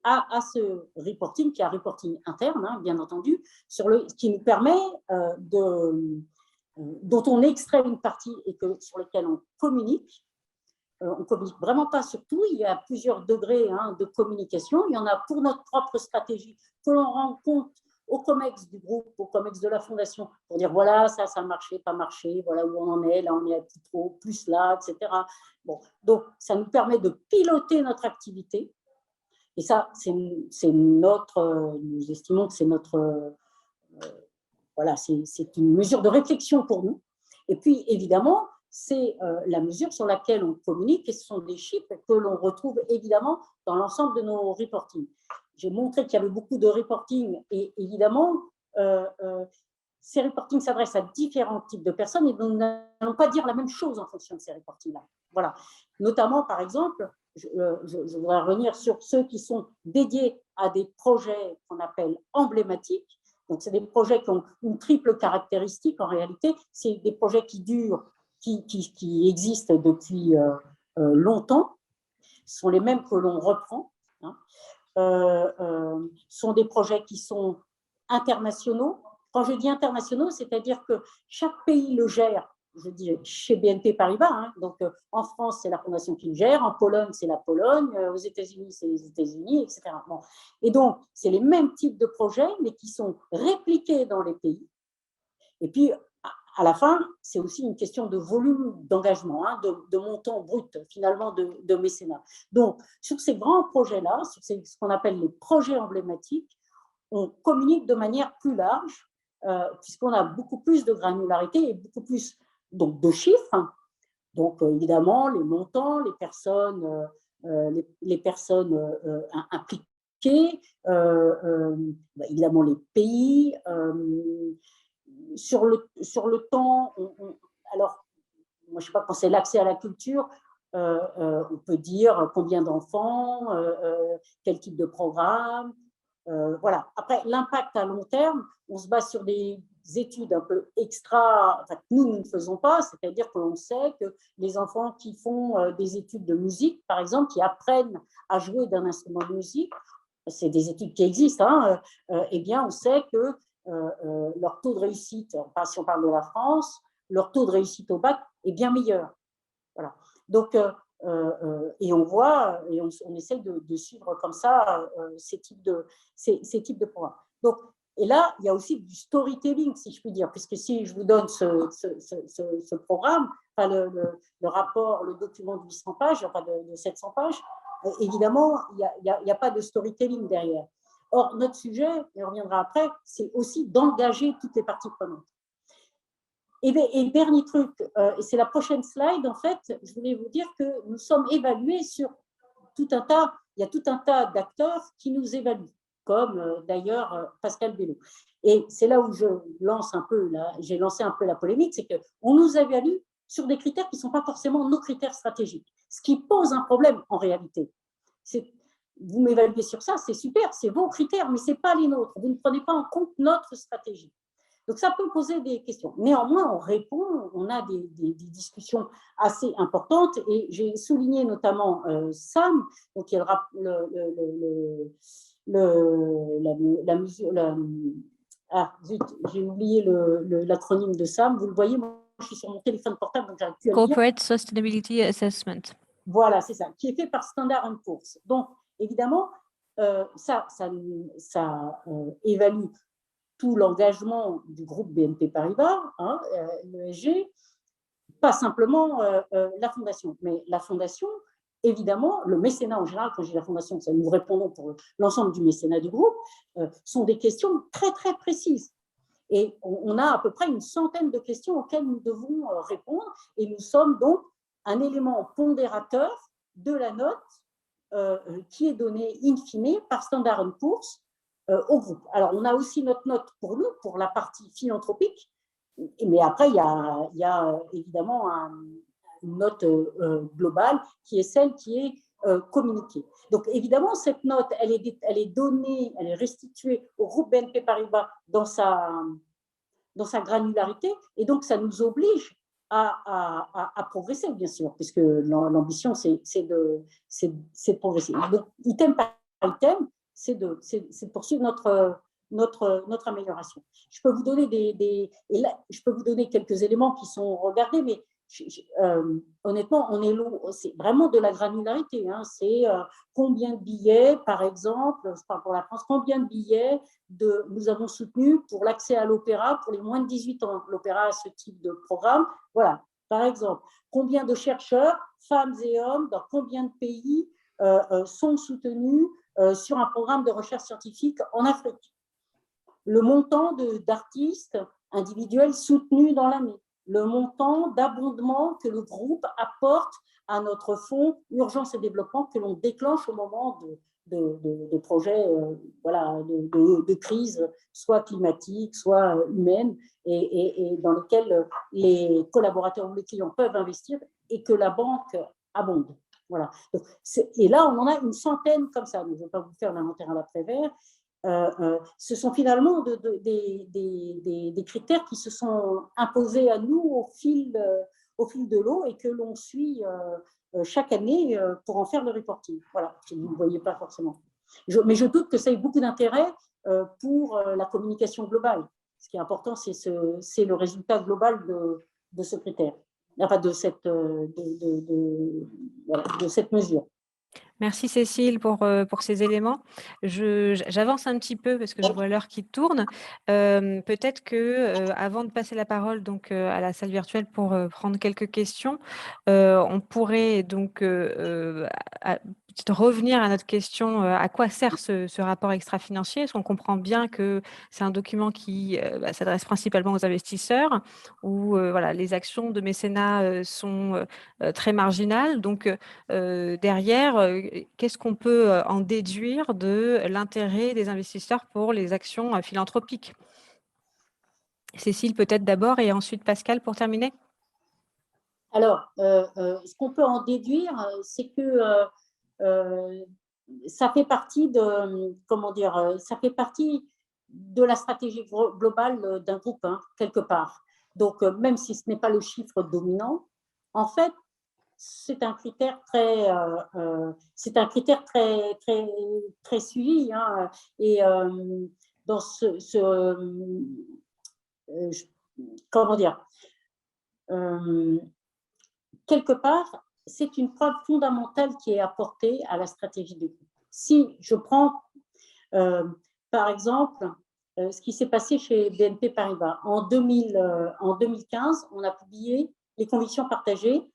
à ce reporting, qui est un reporting interne, bien entendu, qui nous permet dont on extrait une partie et sur lequel on communique. On ne communique vraiment pas sur tout, il y a plusieurs degrés de communication. Il y en a pour notre propre stratégie que l'on rend compte au COMEX du groupe, au COMEX de la fondation, pour dire voilà, ça a marché, pas marché, voilà où on en est, là on est à plus trop, plus là, etc. Bon, donc ça nous permet de piloter notre activité. Et ça, nous estimons que c'est c'est une mesure de réflexion pour nous. Et puis, évidemment, c'est la mesure sur laquelle on communique, et ce sont des chiffres que l'on retrouve évidemment dans l'ensemble de nos reportings. j'ai montré qu'il y avait beaucoup de reporting et évidemment, ces reportings s'adressent à différents types de personnes et nous n'allons pas dire la même chose en fonction de ces reportings-là. Voilà. Notamment, par exemple, je voudrais revenir sur ceux qui sont dédiés à des projets qu'on appelle emblématiques. Donc, c'est des projets qui ont une triple caractéristique en réalité. C'est des projets qui durent, qui existent depuis longtemps. Ce sont les mêmes que l'on reprend. Hein. Sont des projets qui sont internationaux. Quand je dis internationaux, c'est-à-dire que chaque pays le gère, je dis chez BNP Paribas, hein, donc en France, c'est la fondation qui le gère, en Pologne, c'est la Pologne, aux États-Unis, c'est les États-Unis, etc. Bon. Et donc, c'est les mêmes types de projets, mais qui sont répliqués dans les pays. Et puis, à la fin, c'est aussi une question de volume d'engagement, hein, de montant brut, finalement, de mécénat. Donc, sur ces grands projets-là, sur ce qu'on appelle les projets emblématiques, on communique de manière plus large, puisqu'on a beaucoup plus de granularité et beaucoup plus donc, de chiffres. Donc, évidemment, les montants, les personnes impliquées, évidemment, les pays. Sur le temps, alors, moi, je ne sais pas, quand c'est l'accès à la culture, on peut dire combien d'enfants, quel type de programme. Voilà. Après, l'impact à long terme, on se base sur des études un peu extra, enfin, nous ne faisons pas, c'est-à-dire que l'on sait que les enfants qui font des études de musique, par exemple, qui apprennent à jouer d'un instrument de musique, c'est des études qui existent, hein, eh bien, on sait que leur taux de réussite, si on parle de la France, leur taux de réussite au bac est bien meilleur. Voilà. Donc, et on voit, et on essaie de suivre comme ça ces types de programmes. Donc, et là, il y a aussi du storytelling, si je puis dire, puisque si je vous donne ce programme, enfin le rapport, le document de 800 pages, enfin de 700 pages, évidemment, il n'y a pas de storytelling derrière. Or, notre sujet, et on reviendra après, c'est aussi d'engager toutes les parties prenantes. Et dernier truc, et c'est la prochaine slide, en fait, je voulais vous dire que nous sommes évalués sur tout un tas, il y a tout un tas d'acteurs qui nous évaluent, comme d'ailleurs Pascal Bello. Et c'est là où j'ai lancé un peu la polémique, c'est qu'on nous évalue sur des critères qui ne sont pas forcément nos critères stratégiques, ce qui pose un problème en réalité. Vous m'évaluez sur ça, c'est super, c'est vos critères, mais ce n'est pas les nôtres. Vous ne prenez pas en compte notre stratégie. Donc, ça peut poser des questions. Néanmoins, on répond, on a des discussions assez importantes et j'ai souligné notamment SAM, donc qui est j'ai oublié l'acronyme de SAM. Vous le voyez, moi, je suis sur mon téléphone portable, donc j'arrive plus à le lire. Corporate Sustainability Assessment. Voilà, c'est ça, qui est fait par Standard & Poor's. Donc, évidemment, ça évalue tout l'engagement du groupe BNP Paribas, hein, l'ESG, pas simplement la fondation, mais la fondation, évidemment, le mécénat en général, quand je dis la fondation, ça nous répondons pour l'ensemble du mécénat du groupe, sont des questions très, très précises. Et on a à peu près une centaine de questions auxquelles nous devons répondre, et nous sommes donc un élément pondérateur de la note qui est donnée in fine par Standard & Poor's au groupe. Alors, on a aussi notre note pour nous, pour la partie philanthropique, mais après, il y a évidemment une note globale qui est celle qui est communiquée. Donc, évidemment, cette note, elle est donnée, elle est restituée au groupe BNP Paribas dans sa granularité, et donc ça nous oblige à progresser, bien sûr, puisque l'ambition, c'est de progresser. Donc, item par item, c'est de poursuivre notre amélioration. Je peux vous donner je peux vous donner quelques éléments qui sont regardés, mais honnêtement, on est loin, c'est vraiment de la granularité. Hein. C'est combien de billets, par exemple, je parle pour la France, combien de billets nous avons soutenus pour l'accès à l'opéra pour les moins de 18 ans. L'opéra a ce type de programme. Voilà, par exemple, combien de chercheurs, femmes et hommes, dans combien de pays sont soutenus sur un programme de recherche scientifique en Afrique. Le montant d'artistes individuels soutenus dans l'année. Le montant d'abondement que le groupe apporte à notre fonds urgence et développement que l'on déclenche au moment de projets voilà, de crise, soit climatique, soit humaine, et dans lesquels les collaborateurs ou les clients peuvent investir et que la banque abonde. Voilà. Donc, et là, on en a une centaine comme ça. Donc, je ne vais pas vous faire l'inventaire à l'après-vert. Ce sont finalement des critères qui se sont imposés à nous au fil de l'eau et que l'on suit chaque année pour en faire le reporting. Voilà, vous ne le voyez pas forcément. Mais je doute que ça ait beaucoup d'intérêt pour la communication globale. Ce qui est important, c'est le résultat global de ce critère, enfin de cette mesure. Merci Cécile pour ces éléments. J'avance un petit peu parce que je vois l'heure qui tourne. Peut-être que avant de passer la parole donc à la salle virtuelle pour prendre quelques questions, on pourrait donc revenir à notre question, à quoi sert ce rapport extra-financier? Est-ce qu'on comprend bien que c'est un document qui s'adresse principalement aux investisseurs, où voilà, les actions de mécénat sont très marginales. Donc, derrière, qu'est-ce qu'on peut en déduire de l'intérêt des investisseurs pour les actions philanthropiques? Cécile, peut-être d'abord, et ensuite Pascal pour terminer. Alors, ce qu'on peut en déduire, c'est que ça fait partie de, comment dire, ça fait partie de la stratégie globale d'un groupe, hein, quelque part. Donc, même si ce n'est pas le chiffre dominant, en fait, c'est un critère très suivi, hein, et dans comment dire, quelque part, c'est une preuve fondamentale qui est apportée à la stratégie de groupe. Si je prends, par exemple, ce qui s'est passé chez BNP Paribas. En 2015, on a publié les convictions partagées.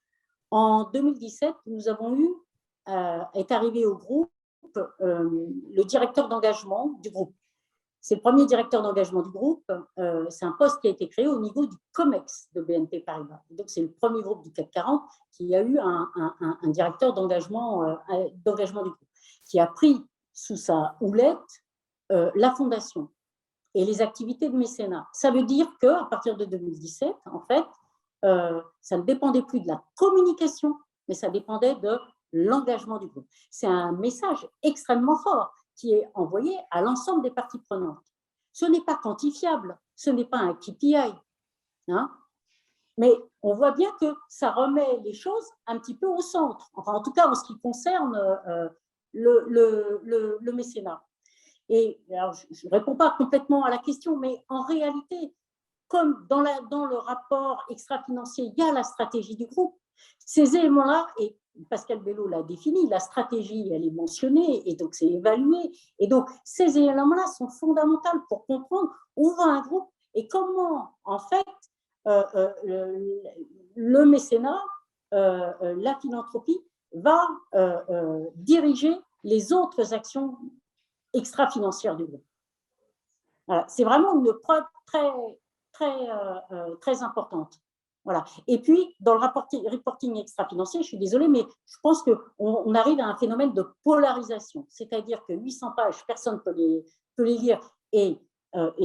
En 2017, nous avons est arrivé au groupe le directeur d'engagement du groupe. C'est le premier directeur d'engagement du groupe. C'est un poste qui a été créé au niveau du COMEX de BNP Paribas. Donc, c'est le premier groupe du CAC 40 qui a eu un directeur d'engagement du groupe, qui a pris sous sa houlette la fondation et les activités de mécénat. Ça veut dire qu'à partir de 2017, en fait, ça ne dépendait plus de la communication, mais ça dépendait de l'engagement du groupe. C'est un message extrêmement fort qui est envoyé à l'ensemble des parties prenantes. Ce n'est pas quantifiable, ce n'est pas un KPI, hein, mais on voit bien que ça remet les choses un petit peu au centre, enfin en tout cas en ce qui concerne le mécénat. Et alors, je ne réponds pas complètement à la question, mais en réalité, comme dans le rapport extra-financier, il y a la stratégie du groupe, ces éléments-là, et Pascal Bello l'a défini, la stratégie, elle est mentionnée, et donc c'est évalué. Et donc, ces éléments-là sont fondamentaux pour comprendre où va un groupe et comment, en fait, le mécénat, la philanthropie, va diriger les autres actions extra-financières du groupe. Voilà. C'est vraiment une preuve très importante. Voilà. Et puis, dans le reporting extra-financier, je suis désolée, mais je pense qu'on arrive à un phénomène de polarisation. C'est-à-dire que 800 pages, personne ne peut les lire, et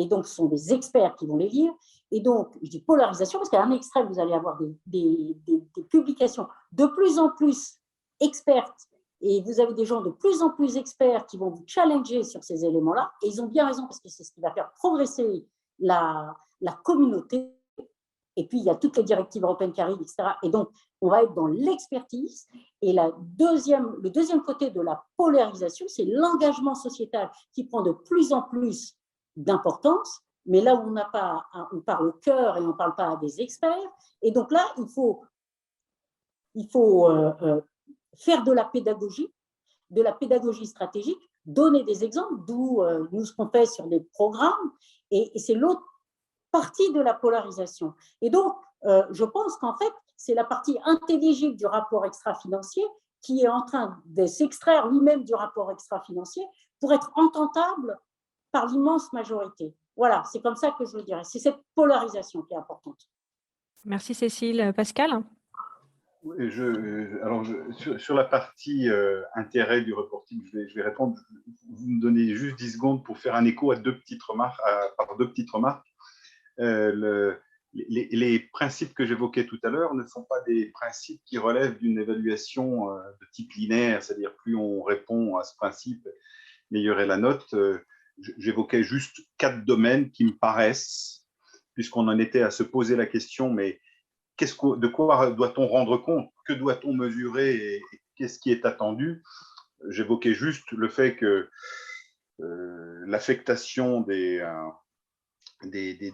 donc ce sont des experts qui vont les lire. Et donc, je dis polarisation parce qu'à un extrême, vous allez avoir des publications de plus en plus expertes, et vous avez des gens de plus en plus experts qui vont vous challenger sur ces éléments-là, et ils ont bien raison parce que c'est ce qui va faire progresser la communauté. Et puis, il y a toutes les directives européennes qui arrivent, etc. Et donc, on va être dans l'expertise. Et le deuxième côté de la polarisation, c'est l'engagement sociétal qui prend de plus en plus d'importance. Mais là où on parle au cœur et on ne parle pas à des experts. Et donc là, il faut faire de la pédagogie stratégique, donner des exemples, d'où nous ce qu'on fait sur des programmes. Et c'est l'autre partie de la polarisation. Et donc, je pense qu'en fait, c'est la partie intelligible du rapport extra-financier qui est en train de s'extraire lui-même du rapport extra-financier pour être entendable par l'immense majorité. Voilà, c'est comme ça que je le dirais. C'est cette polarisation qui est importante. Merci Cécile. Pascal ? Sur la partie intérêt du reporting, je vais répondre. Vous me donnez juste 10 secondes pour faire un écho à deux petites remarques. Les principes que j'évoquais tout à l'heure ne sont pas des principes qui relèvent d'une évaluation de type linéaire, c'est-à-dire plus on répond à ce principe, meilleure est la note. J'évoquais juste 4 domaines qui me paraissent, puisqu'on en était à se poser la question, mais de quoi doit-on rendre compte? Que doit-on mesurer et qu'est-ce qui est attendu? J'évoquais juste le fait que l'affectation des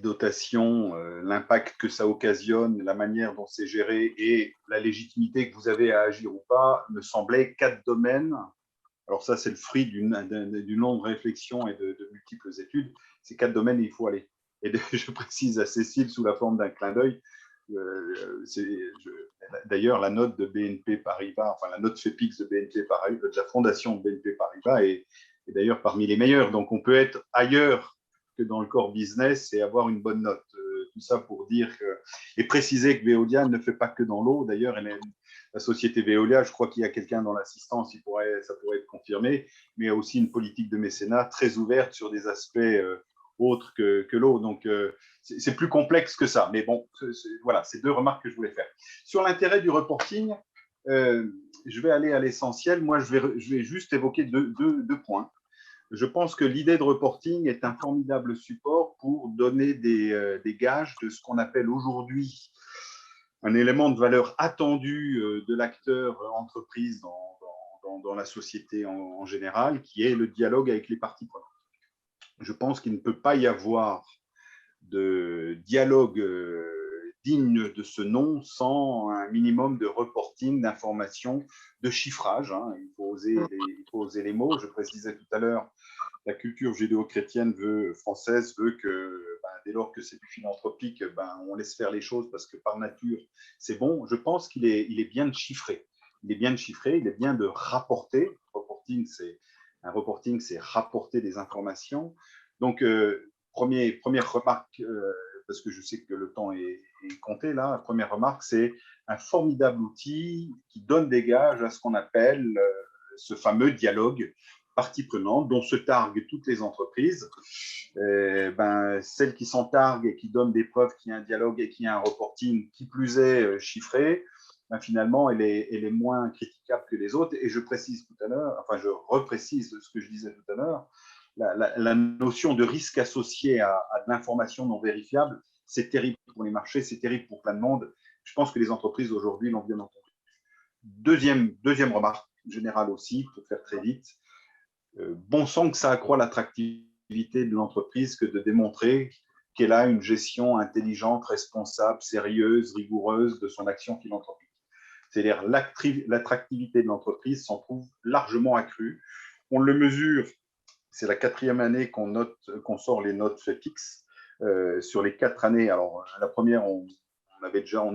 dotations, l'impact que ça occasionne, la manière dont c'est géré et la légitimité que vous avez à agir ou pas, me semblaient 4 domaines. Alors ça, c'est le fruit d'une longue réflexion et de multiples études. Ces 4 domaines, il faut aller. Et je précise à Cécile, sous la forme d'un clin d'œil, d'ailleurs, la note de BNP Paribas, enfin la note FEPIX de BNP Paribas, de la fondation de BNP Paribas est d'ailleurs parmi les meilleures. Donc, on peut être ailleurs que dans le core business et avoir une bonne note. Tout ça pour dire et préciser que Veolia ne fait pas que dans l'eau. D'ailleurs, la société Veolia, je crois qu'il y a quelqu'un dans l'assistance, ça pourrait être confirmé, mais il y a aussi une politique de mécénat très ouverte sur des aspects autres que l'eau. Donc, c'est plus complexe que ça. Mais bon, voilà, c'est 2 remarques que je voulais faire. Sur l'intérêt du reporting, je vais aller à l'essentiel. Moi, je vais juste évoquer deux points. Je pense que l'idée de reporting est un formidable support pour donner des gages de ce qu'on appelle aujourd'hui un élément de valeur attendu de l'acteur entreprise dans la société en général, qui est le dialogue avec les parties prenantes. Je pense qu'il ne peut pas y avoir de dialogue digne de ce nom sans un minimum de reporting, d'information, de chiffrage. Il faut oser les mots. Je précisais tout à l'heure, la culture judéo-chrétienne française veut que, dès lors que c'est du philanthropique, on laisse faire les choses parce que par nature, c'est bon. Je pense qu'il est bien de chiffrer. Il est bien de rapporter. Un reporting, c'est rapporter des informations. Donc, première remarque, parce que je sais que le temps est compté là, la première remarque, c'est un formidable outil qui donne des gages à ce qu'on appelle ce fameux dialogue parties prenantes dont se targuent toutes les entreprises. Celles qui s'en targuent et qui donnent des preuves qu'il y a un dialogue et qu'il y a un reporting qui plus est chiffré, finalement, elle est moins critiquable que les autres. Et je précise tout à l'heure, enfin, je reprécise ce que je disais tout à l'heure, la notion de risque associé à de l'information non vérifiable, c'est terrible pour les marchés, c'est terrible pour plein de monde. Je pense que les entreprises aujourd'hui l'ont bien entendu. Deuxième remarque générale aussi, pour faire très vite, bon sang que ça accroît l'attractivité de l'entreprise que de démontrer qu'elle a une gestion intelligente, responsable, sérieuse, rigoureuse de son action philanthropique. C'est-à-dire l'attractivité de l'entreprise s'en trouve largement accrue. On le mesure, c'est la 4e année qu'on sort les notes FEPIX. Sur les 4 années, alors la première, on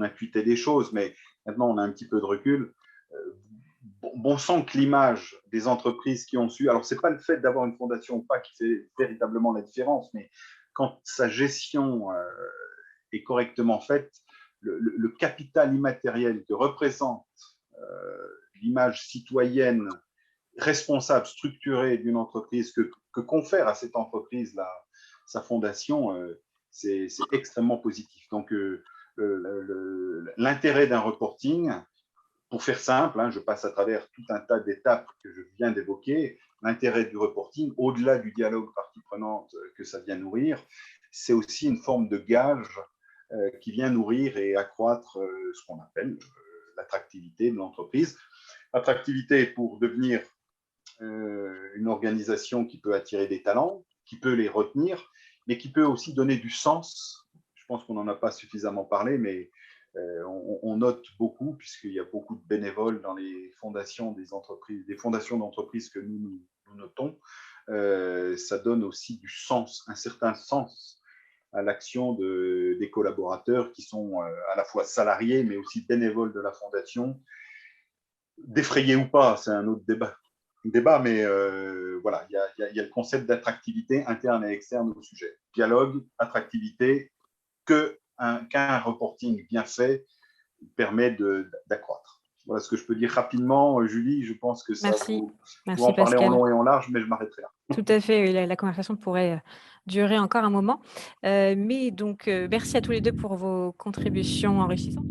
intuitait des choses, mais maintenant on a un petit peu de recul. Bon sang que l'image des entreprises qui ont su, alors c'est pas le fait d'avoir une fondation ou pas qui fait véritablement la différence, mais quand sa gestion est correctement faite, le capital immatériel que représente l'image citoyenne responsable, structurée d'une entreprise que confère à cette entreprise sa fondation, c'est extrêmement positif. Donc, l'intérêt d'un reporting, pour faire simple, je passe à travers tout un tas d'étapes que je viens d'évoquer, l'intérêt du reporting, au-delà du dialogue partie prenante que ça vient nourrir, c'est aussi une forme de gage qui vient nourrir et accroître ce qu'on appelle l'attractivité de l'entreprise. Attractivité pour devenir une organisation qui peut attirer des talents, qui peut les retenir, mais qui peut aussi donner du sens. Je pense qu'on n'en a pas suffisamment parlé, mais on note beaucoup, puisqu'il y a beaucoup de bénévoles dans les fondations des entreprises, des fondations d'entreprises que nous notons. Ça donne aussi du sens, un certain sens à l'action des collaborateurs qui sont à la fois salariés, mais aussi bénévoles de la fondation. Défrayés ou pas, c'est un autre débat, mais voilà, il y a le concept d'attractivité interne et externe au sujet. Dialogue, attractivité, qu'un reporting bien fait permet d'accroître. Voilà ce que je peux dire rapidement. Julie, je pense que ça Merci. vous Merci en parler en Pascal. long et en large, mais je m'arrêterai là. Tout à fait, oui, la conversation pourrait durer encore un moment. Mais donc, merci à tous les deux pour vos contributions enrichissantes.